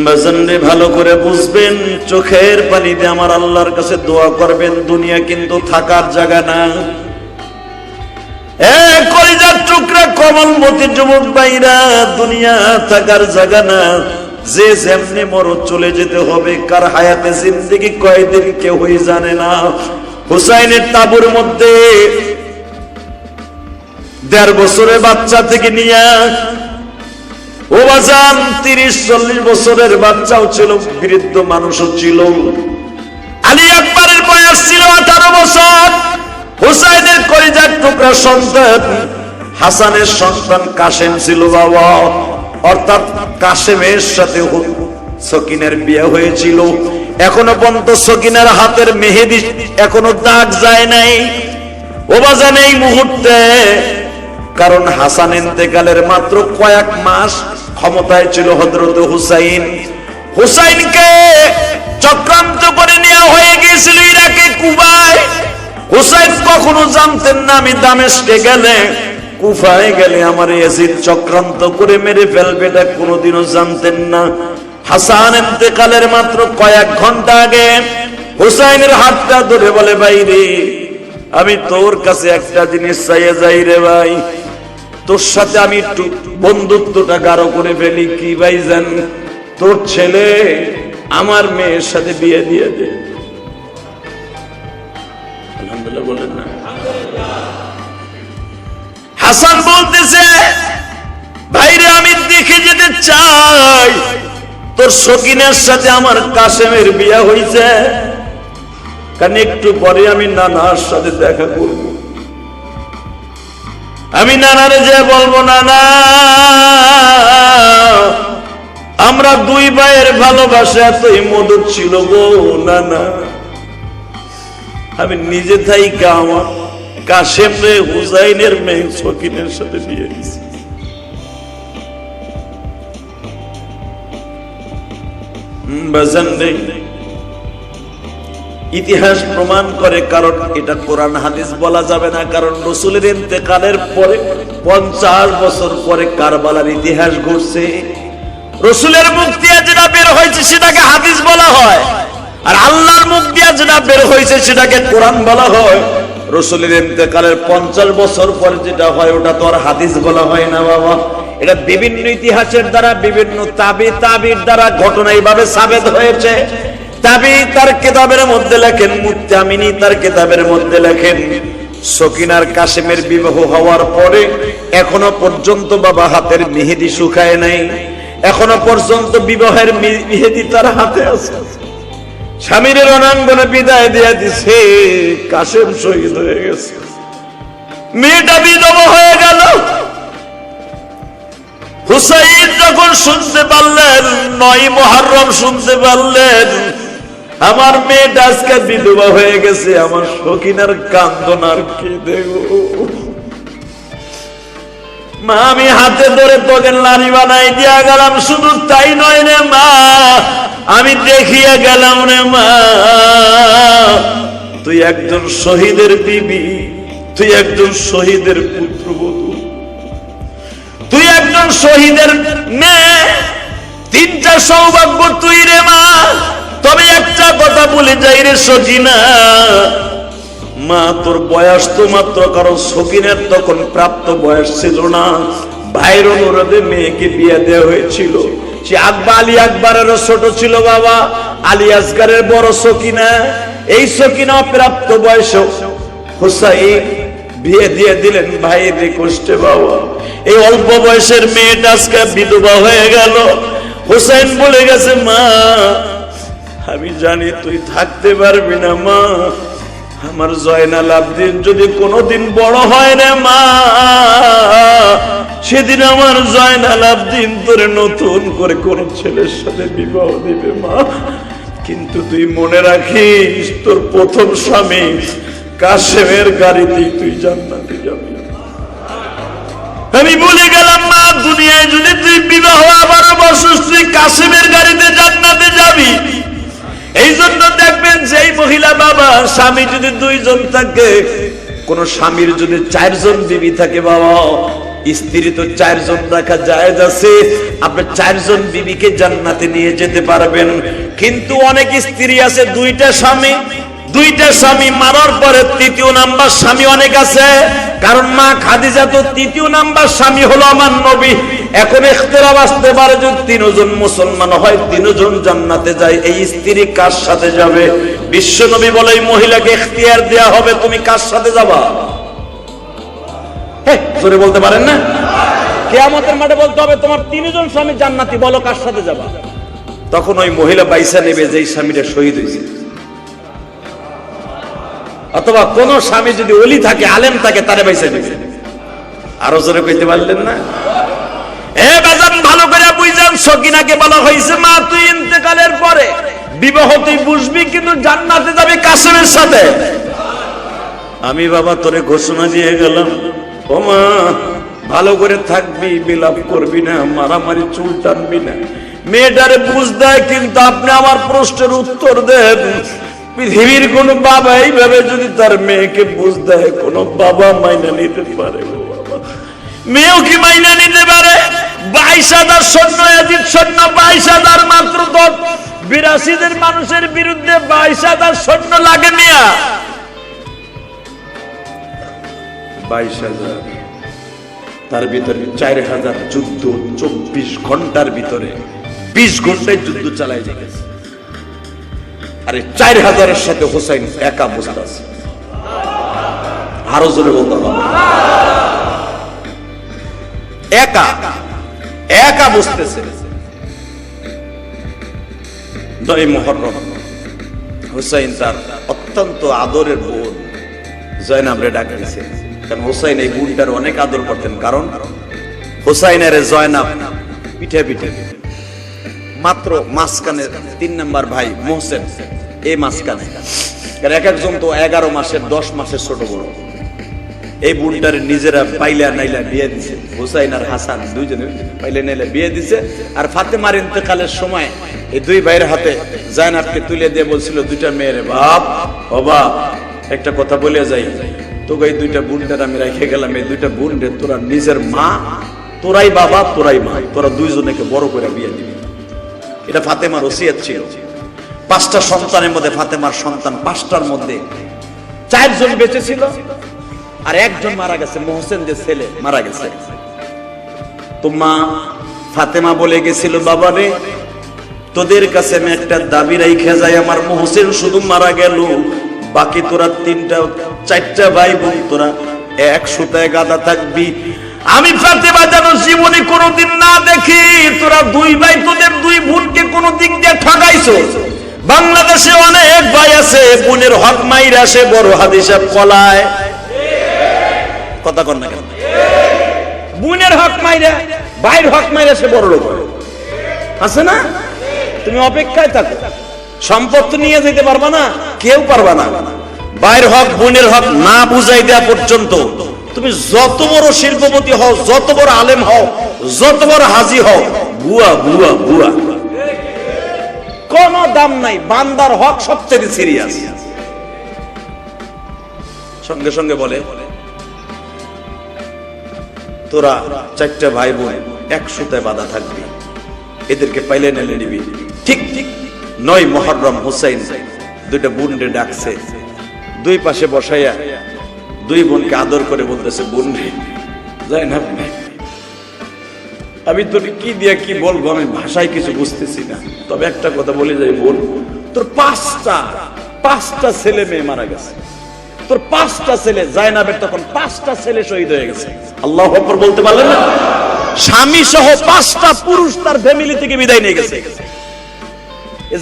বাজানরে ভালো করে বুঝবেন, চোখের পানি দিয়ে আমার আল্লাহর কাছে দোয়া করবেন। দুনিয়া কিন্তু থাকার জায়গা না। কলিজার টুকরা কমলমতি যুবক ভাইরা, দুনিয়া থাকার জায়গা না। যে যেমনি মরদ চলে যেতে হবে। কার হায়াতে জিন্দেগি কয়দিন কেউই জানে না। হুসাইনের তাবুর মধ্যে 1.5 বছরের বাচ্চা থেকে নিয়ে ও বাজান 30-40 বছরের বাচ্চাও ছিল, বৃদ্ধ মানুষও ছিল। আলী আকবরের বয়স ছিল 18 বছর। হুসাইনের কলিজার টুকরা সন্তান হাসানের সন্তান কাসেম ছিল বাবা, অর্থাৎ কাসেমের সাথে সকিনার বিয়ে হয়েছিল, এখনো পর্যন্ত সকিনার হাতের মেহেদি এখনো দাগ যায় নাই। ও বাজান এই মুহূর্তে, কারণ হাসান ইন্তেকালের মাত্র কয়েক মাস ক্ষমতায় ছিল হযরত হুসাইন। হুসাইনকে চক্রান্ত করে নেওয়া হয়ে গিয়েছিল ইরাকে, কুফায়। হুসাইন কখনো জানতেন না আমি দামেস্কে গেলে, কুফায় গেলে আমার ইয়াজিদ চক্রান্ত করে মেরে ফেলবে, এটা কোনোদিনও জানতেন না। হাসান ইন্তেকালের মাত্র কয়েক ঘন্টা আগে হুসাইনের হাতটা ধরে বলে, ভাই রে, আমি তোর কাছে একটা জিনিস চাইয়ে যাই রে ভাই, তোর সাথে আমি একটু বন্ধুত্বটা গাঢ় করে ফেলি। কি ভাইজান? তোর ছেলে আমার মেয়ের সাথে বিয়ে দিয়ে দে। আলহামদুলিল্লাহ বলেন না? হাসান বলতেছে, ভাইরে আমি দেখে যেতে চাই তোর সকিনের সাথে আমার কাসেমের বিয়ে হয়েছে, কারণ একটু পরে আমি নানার সাথে দেখা করব। আমি নানারে যে বলবো, নানা আমরা দুই ভাইয়ের ভালোবাসা এতই মধুর ছিল গো নানা, আমি নিজে থাইকা আমার কাসেম রে হুসাইনের মেয়ে সকিনের সাথে বিয়ে দিয়েছি। ইতিহাস প্রমাণ করে, কারণ এটা কোরআন হাদিস বলা যাবে না, কারণ রাসূলের ইন্তেকালের পরে 50 বছর পরে কারবালার ইতিহাস ঘটছে। রাসূলের মুখ দিয়ে যেটা বের হয়েছে সেটাকে হাদিস বলা হয়, আর আল্লাহর মুখ দিয়ে যেটা বের হয়েছে সেটাকে কোরআন বলা হয়। রাসূলের ইন্তেকালের 50 বছর পরে যেটা হয় ওটা তো আর হাদিস বলা হয় না বাবা। এটা বিভিন্ন ইতিহাসের দ্বারা, বিভিন্ন তাবির দ্বারা ঘটনা এইভাবে সাবেত হয়েছে। তাবি তার কিতাবের মধ্যে লেখেন, মুত্তামিনী তার কিতাবের মধ্যে লেখেন, সকিনার কাসেমের বিবাহ হওয়ার পরে এখনো পর্যন্ত বাবা হাতের মেহেদি শুকায় নাই, এখনো পর্যন্ত বিবাহের মেহেদি তার হাতে আছে। স্বামীর রণাঙ্গনে বিদায় দিয়ে দিছে, কাসেম শহীদ হয়ে গেছে, মেয়েটা বিধবা হয়ে গেল। হুসাইন যখন শুনতে পারলেন, 9 মুহররম শুনতে পারলেন আমার মেয়েটা আজকে বিধবা হয়ে গেছে, আমার সকিনার কান্দন আর কেঁদে গো মা, আমি হাতে ধরে তোকে নারী বানাই দিয়া গেলাম। শুধু তাই নয় রে মা, আমি দেখিয়া গেলাম রে মা, তুই একজন শহীদের বিবি, তুই একজন শহীদের পুত্রবধূ, তুই একজন শহীদের মেয়ে। 3টা সৌভাগ্য তুই রে মা। তবে একটা কথা বলে যাই রে সকিনা, মা তোর বয়স তো মাত্র, কারণ সকিনের তখন প্রাপ্ত বয়স ছিল না, ভাইয়ের অনুরোধে মেয়েকে বিয়ে দেওয়া হয়েছিল। সে আলী আকবরেরও ছোট ছিল বাবা, আলী আসগারের বড় সকিনা। এই সকিনা প্রাপ্ত বয়স হুসাইন বিয়ে দিয়ে দিলেন ভাইয়ের রিকোয়েস্টে বাবা। এই অল্প বয়সের মেয়েটা আজকে বিধবা হয়ে গেল। হুসাইন বলে গেছে, মা আমি জানি তুই থাকতে পারবি না মা, আমার জয়নাল আবদিন যদি কোনোদিন বড় হয় রে মা, সেদিন আমার জয়নাল আবদিন তোরে নতুন করে কোন ছেলের সাথে বিবাহ দিবে মা। কিন্তু তুই মনে রাখিস, তোর প্রথম স্বামী কাসেমের গাড়িতেই তুই জান্নাতে যাবি। আমি বলে গেলাম, মা দুনিয়ায় যদি তুই বিবাহ আবারও বসস, তুই কাসেমের গাড়িতে জান্নাতে যাবি। এই জন্য দেখবেন যেই মহিলা বাবা স্বামী যদি 2 জন থাকে, কোন স্বামীর যদি 4 জন বিবি থাকে বাবা, স্ত্রী তো 4 জন রাখা জায়েজ আছে, আপনি 4 জন বিবিকে জান্নাতে নিয়ে যেতে পারবেন। কিন্তু অনেক স্ত্রী আছে 2টা স্বামী, 2টা স্বামী মারার পরে 3য় নাম্বার স্বামী অনেক আছে, কারণ মা খাদিজা তো 3য় নাম্বার স্বামী হলো আমার নবী। এখন ইখতিলাফ আসতে পারে, যদি 3 জন মুসলমান হয় 3 জন জান্নাতে যায়, এই স্ত্রী কার সাথে যাবে? বিশ্ব নবী বলে এই মহিলাকে ইখতিয়ার দেয়া হবে, তুমি কার সাথে যাবা? জোরে বলতে পারেন না? কিয়ামতের মাঠে বলতে হবে তোমার 3 জন স্বামী জান্নাতি, বলো কার সাথে যাবা? তখন ওই মহিলা বাইসা নেবে যেই স্বামীটা শহীদ হয়েছে। অথবা কোন স্বামী যদি ওলি থাকে, আলেম থাকে, তারে বাইসা নেবে। আরো জোরে কইতে পারলেন না? এ বাজান ভালো করে বুঝান, সকিনাকে বলা হয়েছে, মা তুই পরে বিবাহ তুই বুঝবি, কিন্তু জান্নাতে যাবি কাসেমের সাথে। আমি বাবা তোরে ঘোষণা দিয়ে গেলাম, ও মা ভালো করে থাকবি, বিলাপ করবি না, মারামারি চুল টানবি না। মেয়েটারে বুঝ দেয়, কিন্তু আপনি আমার প্রশ্নের উত্তর দেন, পৃথিবীর কোন বাবা এইভাবে যদি তার মেয়েকে বুঝ দেয়, কোন বাবা মাইনা নিতে পারে? মেয়েও কি মাইনা নিতে পারে? 22,000 সৈন্য, এজিদ সৈন্য 22,000 মাত্র 82 মানুষের বিরুদ্ধে 22,000 সৈন্য লাগে মিয়া। 22,000, তার ভিতরে 4,000 যুদ্ধ 24 ঘন্টার ভিতরে 20 ঘন্টায় যুদ্ধ চালাই গেছে। আরে 4,000-এর সাথে হোসাইন একা বসতে আছে। আরো জোরে বলতে হবে, একা একা বসতেছে। 9 মুহররম হোসাইন তার অত্যন্ত আদরের বোন জয়নাবরে ডাক দিয়েছে, কারণ হোসাইন এই বোনটার অনেক আদর করতেন। কারণ হোসাইনের জয়নাব পিঠে পিঠে মাত্র মাঝখানে 3 নাম্বার ভাই মোহসেন, এই মাঝখানে এক একজন তো 11 মাসের 10 মাসের ছোট বড়। এই বোনটার নিজেরা পাইলা নাইলা বিয়ে দিছে, হুসাইন আর হাসান দুইজনে পাইলা নাইলা বিয়ে দিছে। আর ফাতেমার ইন্তেকালের সময় এই 2 ভাইয়ের হাতে জায়নাবকে তুলে দিয়ে বলছিল, 2টা মেয়েরে, বাপ ও বাপ একটা কথা বলে যাই, তোকে এই 2টা বোনটার আমি রেখে গেলাম, এই 2টা বোন রে তোরা নিজের মা, তোরাই বাবা তোরাই মা, তোরা দুইজনকে বড় করে বিয়ে দিবি। এটা ফাতেমার ওসিয়ত ছিল। 5টা সন্তানের মধ্যে ফাতেমার সন্তান 5টার মধ্যে 4 জন বেঁচে ছিল, আর 1 জন মারা গেছে, মোহসেন যে ছেলে মারা গেছে। তো মা ফাতেমা বলে গেছিল, বাবা রে তোদের কাছে আমি একটা দাবি রাইখা যাই, আমার মোহসেন শুধু মারা গেল, বাকি তোরা 4টা ভাই বোন তোরা এক সুতায় গাদা থাকবি। আমি ফাতেমা যেন জীবনে কোনোদিন না দেখি তোরা 2 ভাই তোদের 2 বোনকে কোন দিক দিয়ে ঠকাইছো। বাংলাদেশে অনেক ভাই আছে বোনের হক মাইরা সে বড় হাদিসা পলায়, কথা কর না কেন? বোনের হক মাইরা ভাইয়ের হক মাইরা সে বড় লোক আছে না? তুমি অপেক্ষায় থাকো, সম্পত্তি নিয়ে যেতে পারবা না, কেউ পারবা না। ভাইয়ের হক বোনের হক না বুঝাই দেওয়া পর্যন্ত তুমি যত বড় শিল্পপতি হও, যত বড় আলেম হও, যত বড় হাজি হও, বুয়া বুয়া বুয়া, কোন দাম নাই। বান্দার হক সবচেয়ে সিরিয়াস। সঙ্গে সঙ্গে বলে, তোরা 4টা ভাই বোন এক সুতায় বাঁধা থাকবি, এদেরকে পাইলে নেলে নিবি। ঠিক 9 মুহররম হোসাইন 2টা বোনকে ডাকছে, 2 পাশে বসাইয়া 2 বোনকে আদর করে বলতেছে, বোন রে যাই না, আমি তোর কি দিয়া কি বলবো, আমি ভাষায় কিছু বুঝতেছি না, তবে একটা কথা বলে যাই, বোন তোর 5টা ছেলে মেয়ে মারা গেছে, তোর 5টা ছেলে, জায়নাবের তখন 5টা ছেলে শহীদ হয়ে গেছে। আল্লাহু আকবার বলতে পারলেন না? স্বামী সহ 5টা পুরুষ তার ফ্যামিলি থেকে বিদায় নিয়ে গেছে।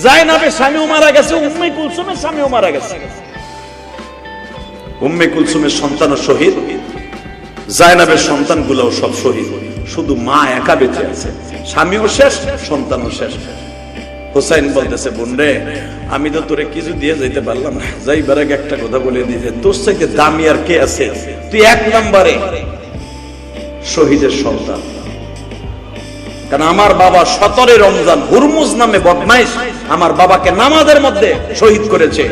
জায়নাবের স্বামীও মারা গেছে, উম্মে কুলসুমের স্বামীও মারা গেছে। উম্মে কুলসুমের সন্তানও শহীদ, জায়নাবের সন্তানগুলোও সব শহীদ, শুধু মা একা বেঁচে আছে, স্বামীও শেষ, সন্তানও শেষ। হোসাইন বলতেছে, বোন রে আমি তো তোরে কিছু দিয়ে যাইতে পারলাম না, যাইবার আগে একটা কথা বলে দিতে, তোর চাইতে দামি আর কে আছে? তুই 1 নম্বরে শহীদের সন্তান। কারণ আমার বাবা 17 রমজান হুরমুজ নামে বদমাইশ আমার বাবাকে নামাজের মধ্যে শহীদ করেছে,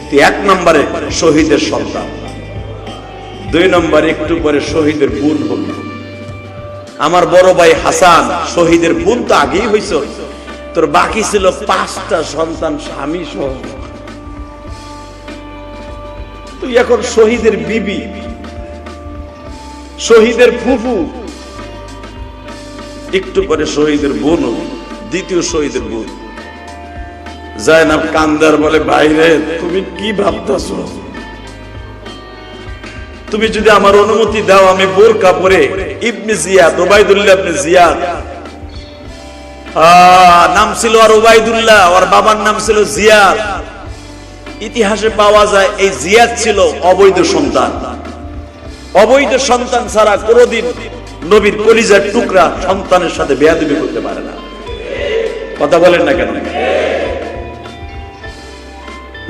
তুই 1 নম্বরে শহীদের সন্তান। 2 নম্বরে একটু পরে শহীদের বোন হল, আমার বড় ভাই হাসান শহীদের বোন তো আগেই হইছ, তোর বাকি ছিল 5টা সন্তান স্বামী সহ, তুই এখন শহীদের বিবি, শহীদের ফুফু, একটু পরে শহীদের বোন, দ্বিতীয় শহীদের বোন। জায়নাব কান্দার বলে, ভাইরে তুমি কি ভাবতেছো? তুমি যদি আমার অনুমতি দাও আমি বোরকা পরে ইবনে জিয়াদ, ওবাইদুল্লাহ ইবনে জিয়াদ, নাম ছিল আর ওবাইদুল্লাহ, ওর বাবার নাম ছিল জিয়াদ। ইতিহাসে পাওয়া যায় এই জিয়াদ ছিল অবৈধ সন্তান। অবৈধ সন্তান ছাড়া কোনদিন নবীর কলিজার টুকরা সন্তানের সাথে বেয়াদবি করতে পারে না। কথা বলেন না কেন?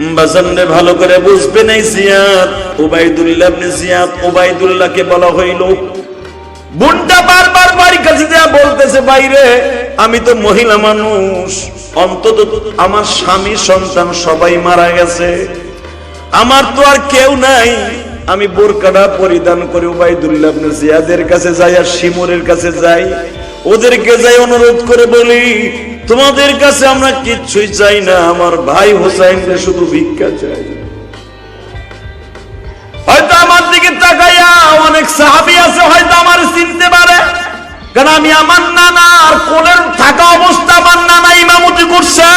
বাজানরে ভালো করে বুঝবেন, এই জিয়াদ উবাইদুল্লাহ ইবনে জিয়াদ, উবাইদুল্লাহকে বলা হইল। বোনটা বারবার বাড়ির কাছে যা বলতেছে, বাইরে আমি তো মহিলা মানুষ, অন্তত আমার স্বামী সন্তান সবাই মারা গেছে, আমার তো আর কেউ নাই। আমি বোরকাটা পরিধান করে উবাইদুল্লাহ ইবনে জিয়াদের কাছে যাই, আর শিমুরের কাছে যাই, ওদেরকে যাই অনুরোধ করে বলি, তোমাদের কাছে আমরা কিচ্ছুই চাই না, আমার ভাই হোসাইনকে শুধু ভিক্ষা চাই। হয়তো আমার দিকে তাকাইয়া অনেক সাহাবী আছে, হয়তো আমার চিনতে পারে, কারণ আমি আমার নানার কোলের থাকা অবস্থা আমার নানা ইমামতি করছে।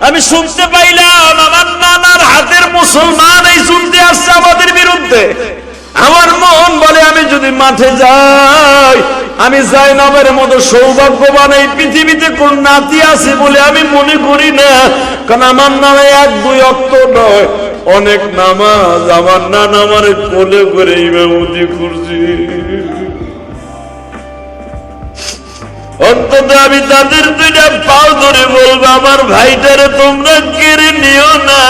আমি শুনতে পাইলাম আমার নানার হাতের মুসলমান এই শুনতে আসছে আমাদের বিরুদ্ধে। আমার মন বলে আমি যদি মাঠে যাই, আমি জাইনাবের মতো সৌভাগ্যবান এই পৃথিবীতে কোন নাতি আছে বলে আমি মনে করি না, কারণ আমার নানা 1-2 ওয়াক্ত নয়, অনেক নামাজ আমার নানা আমার কোলে করে ইমামতি করছে। অন্তত আমি তাদের 2টা পাও ধরে বলবো, আমার ভাইটারে তোমরা কেড়ে নিও না।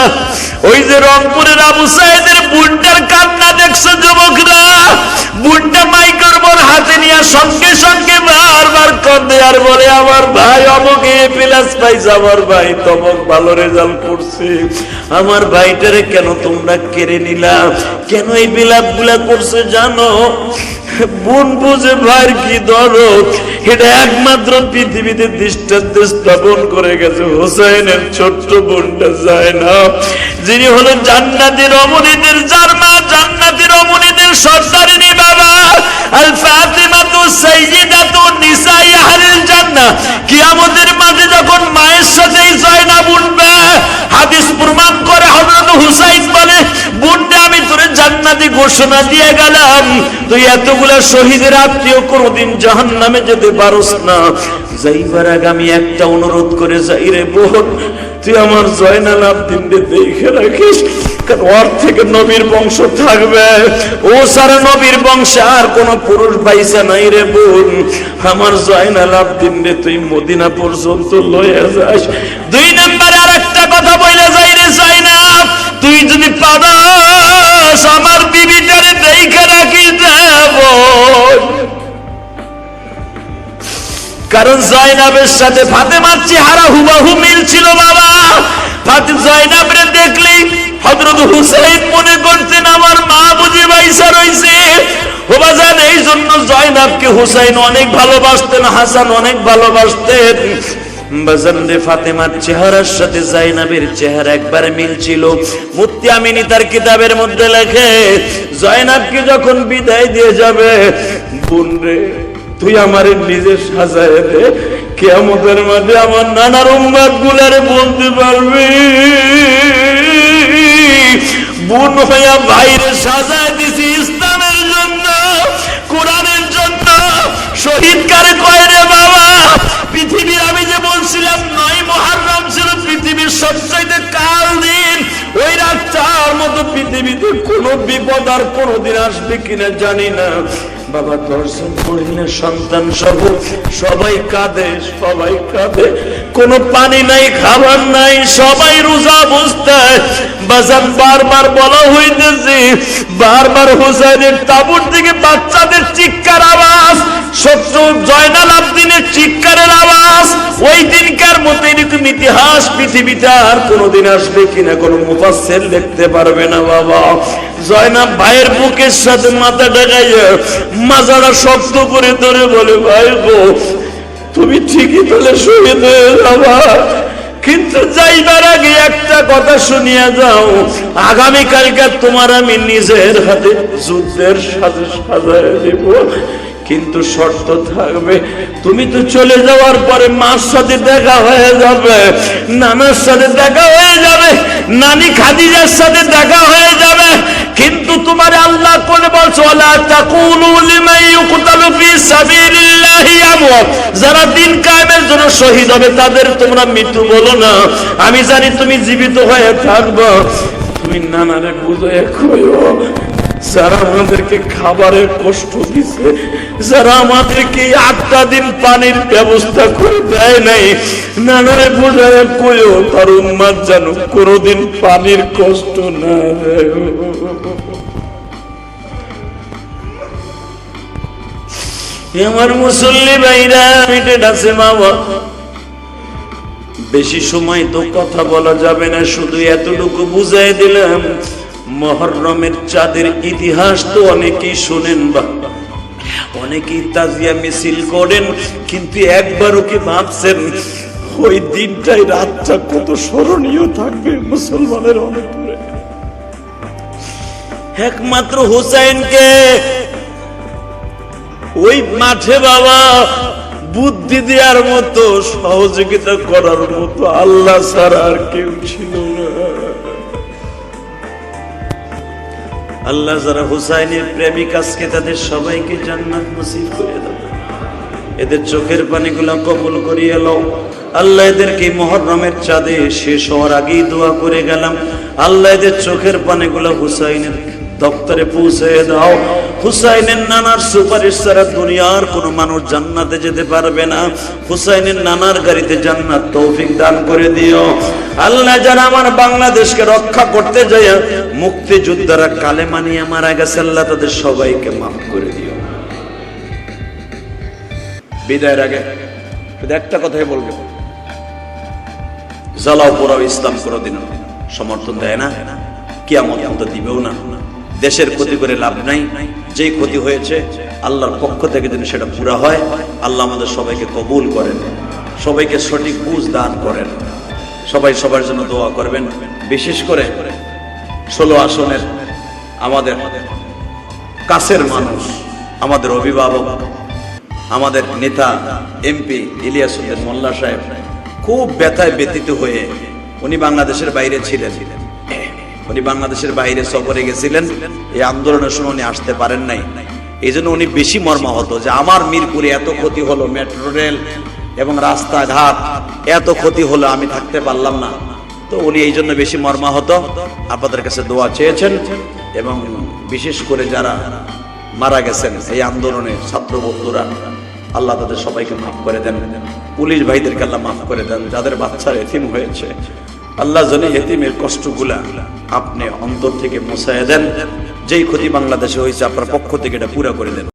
ওই যে রংপুরের আবু সাইদের বুনটার কান্না দেখছো যুবকরা, বুনটা মাইকের বল হাতে নিয়ে সঙ্গে সঙ্গে বারবার কাঁদে আর বলে, আমার ভাই অমুক এ প্লাস পাইছে, আমার ভাই তমক ভালো রেজাল্ট করছে, আমার ভাইটারে কেন তোমরা কেড়ে নিলা, কেন এই বিলাপ গুলা করছে জানো? বোন বুঝে ভাইয়ের কি দরদ, এটা একমাত্র পৃথিবীতে দৃষ্টান্ত স্থাপন করে গেছে হোসেনের ছোট্ট বোনটা জায়নাব, যিনি হলেন জান্নাতি রমণীদের, যার মা জান্নাতি রমণীদের সর্দারিনী বাবা, আল ফাতিমাতু সাইয়্যিদাতু নিসাই আহলিল জান্নাহ। কিয়ামতের মাঠে যখন মায়ের সাথে জায়নাব উঠবে, হাদিস প্রমাণ করে হযরত হুসাইন বলে, বোনটা আমি তোরে জান্নাতি ঘোষণা দিয়ে গেলাম, তুই এতগুলা শহীদের আত্মীয় কোনদিন জাহান্নামে যেতে পারস না। যাইবার আগে আমি একটা অনুরোধ করে যাই রে বোন, তুই আমার জয়নাল আবদিনকে দেখে রাখিস, কারণ ওর থেকে নবীর বংশ থাকবে, ও সারা নবীর বংশে আর কোন পুরুষ বাইসা নাই রে বোন, আমার জয়নাল আবদিনকে তুই মদিনা পর্যন্ত লয়ে যাস। 2 নম্বরে আর একটা কথা বলে যাই রে জয়নাব, তুই যদি পারস আমার বিবিটারে দেখে রাখিস বোন, কারণ জয়নাবের সাথে ফাতেমার চেহারা হুবহু মিল ছিল বাবা। জয়নাবরে দেখলেই হযরত হুসাইন মনে করতেন আমার মা বুঝি বাইসা রইছে। ও বাজান, এই জন্য জয়নাবকে হুসাইন অনেক ভালোবাসতেন, হাসান অনেক ভালোবাসতেন। বাজান রে, ফাতেমার চেহারার সাথে জয়নাবের চেহারা একবারে মিল ছিল। মুফতি আমিনী তার কিতাবের মধ্যে লেখে, জয়নাবকে যখন বিদায় দিয়ে যাবে, বোন রে তুই আমার নিজে সাজায় দে, কিয়ামতের মাঠে আমার নানার উম্মত গুলারে বলতে পারবি, বোন হইয়া ভাইরে সাজায় দিছি ইসলামের জন্য, কোরআনের জন্য। শহীদ কারে কয় রে বাবা? পৃথিবীর, আমি যে বলছিলাম 9 মুহররম ছিল পৃথিবীর সবচাইতে কাল দিন, ওই রাতটার মতো পৃথিবীতে কোন বিপদ আর কোনদিন আসবে কিনা জানি না বাবা। 10 জন মহিলা সন্তান সহ সবাই কাঁদে, সবাই কাঁদে, কোনো পানি নাই, খাবার নাই, সবাই রোজা অবস্থায়। বাজান বারবার বলা হইতেছে, বারবার হুসাইনের তাবুর দিকে বাচ্চাদের চিৎকার আওয়াজ, সত্য জয়নাল আবদিনের চিৎকারের আওয়াজ। ওই দিনকার মতো এরকম ইতিহাস পৃথিবীতে আর কোনোদিন আসবে কিনা কোনো মুফাসসির লিখতে পারবে না বাবা। জয়নাব ভাইয়ের বুকের সাথে মাথা ঢাকাইয়া মাজারা শক্ত করে ধরে বলে, ভাই গো তুমি ঠিকই তাহলে শহীদ হয়ে যাবা, কিন্তু যাইবার আগে একটা কথা শুনিয়া যাও, আগামীকালকে তোমার আমি নিজের হাতে যুদ্ধের সাথে সাজায় দেব, কিন্তু শর্ত থাকবে, তুমি তো চলে যাওয়ার পরে মার সাথে দেখা হয়ে যাবে, নানার সাথে দেখা হয়ে যাবে, নানি খাদিজার সাথে দেখা হয়ে যাবে, কিন্তু তোমার আল্লাহ কোন বলছো, ওয়ালা তাকুলু লিমান ইউকতালু ফি সাবিলিল্লাহি আমওয়াত, যারা দিন কায়েমের জন্য শহীদ হবে তাদের তোমরা মৃত্যু বলো না। আমি জানি তুমি জীবিত হয়ে থাকবে, তুমি নানারে বুঝায় কইও যারা আমাদেরকে খাবারের কষ্ট দিছে, যারা আমাদেরকে 8টা দিন পানির ব্যবস্থা করে দেয় নাই, নানারে বোঝায় কইও তার উম্মাত জানো কোনদিন পানির কষ্ট না দেয়। আমার মুসল্লি ভাইরা মিটেড আছে বাবা, বেশি সময় তো কথা বলা যাবে না, শুধু এতটুকু বুঝাই দিলাম মুহররমের চাঁদের ইতিহাস তো অনেকেই শুনেন বা অনেকেই তাজিয়া মিছিল করেন, কিন্তু একবারও কি ভাবছেন ওই দিনটাই রাতটা কত স্মরণীয় থাকবে মুসলমানের অন্তরে? একমাত্র হুসাইনকে ওই মাঠে বাবা বুদ্ধি দেওয়ার মতো, সহযোগিতা করার মতো আল্লাহ ছাড়া আর কেউ ছিল না। আল্লাহ যারা হুসাইনের প্রেমিক আজকে তাদের সবাইকে জান্নাত নসিব করে দাও, এদের চোখের পানিগুলো কবুল করিয়ে লও আল্লাহ। এদেরকে মুহররমের চাঁদে শেষ হওয়ার আগেই দোয়া করে গেলাম, আল্লাহ এদের চোখের পানিগুলো হুসাইনের দপ্তরে পৌঁছে দাও। হুসাইনের নানার সুপারিশ ছাড়া দুনিয়ার কোন মানুষ জান্নাতে যেতে পারবে না। হুসাইনের নানার গাড়িতে জান্নাত তৌফিক দান করে দিও আল্লাহ। যারা আমার বাংলাদেশকে রক্ষা করতে যায় মুক্তিযোদ্ধারা কালেমা নিয়ে মারা গেছে, আল্লাহ তাদের সবাইকে মাফ করে দিও। বিদায়ের আগে শুধু একটা কথাই বলবো, জ্বালাও পোড়াও ইসলাম কোনোদিন সমর্থন দেয় না, কিয়ামত পর্যন্ত দিবেও না। দেশের ক্ষতি করে লাভ নাই, যেই ক্ষতি হয়েছে আল্লাহর পক্ষ থেকে যেন সেটা পুরা হয়। আল্লাহ আমাদের সবাইকে কবুল করেন, সবাইকে সঠিক বুঝ দান করেন। সবাই সবার জন্য দোয়া করবেন। বিশেষ করে 16 আসনের আমাদের কাছের মানুষ, আমাদের অভিভাবক, আমাদের নেতা এমপি ইলিয়াস উদ্দিন মোল্লা সাহেব খুব ব্যথায় ব্যথিত হয়ে, উনি বাংলাদেশের বাইরে ছিলেন, উনি বাংলাদেশের বাইরে সফরে গেছিলেন, এই আন্দোলনের সময় উনি আসতে পারেন নাই। এই জন্য উনি বেশি মর্মাহত যে আমার মিরপুরে এত ক্ষতি হলো, মেট্রো রেল এবং রাস্তাঘাট এত ক্ষতি হলো, আমি থাকতে পারলাম না। তো উনি এই জন্য বেশি মর্মাহত, আপনাদের কাছে দোয়া চেয়েছেন। এবং বিশেষ করে যারা মারা গেছেন এই আন্দোলনে, ছাত্র বন্ধুরা, আল্লাহ তাদের সবাইকে মাফ করে দেন। পুলিশ ভাইদেরকে আল্লাহ মাফ করে দেন। যাদের বাচ্চার এতিম হয়েছে আল্লাহ জানে এতিমের কষ্টগুলা আপনি অন্তর থেকে মুছায়া দেন। যেই ক্ষতি বাংলাদেশে হয়েছে আপনার পক্ষ থেকে এটা পুরা করে দেন।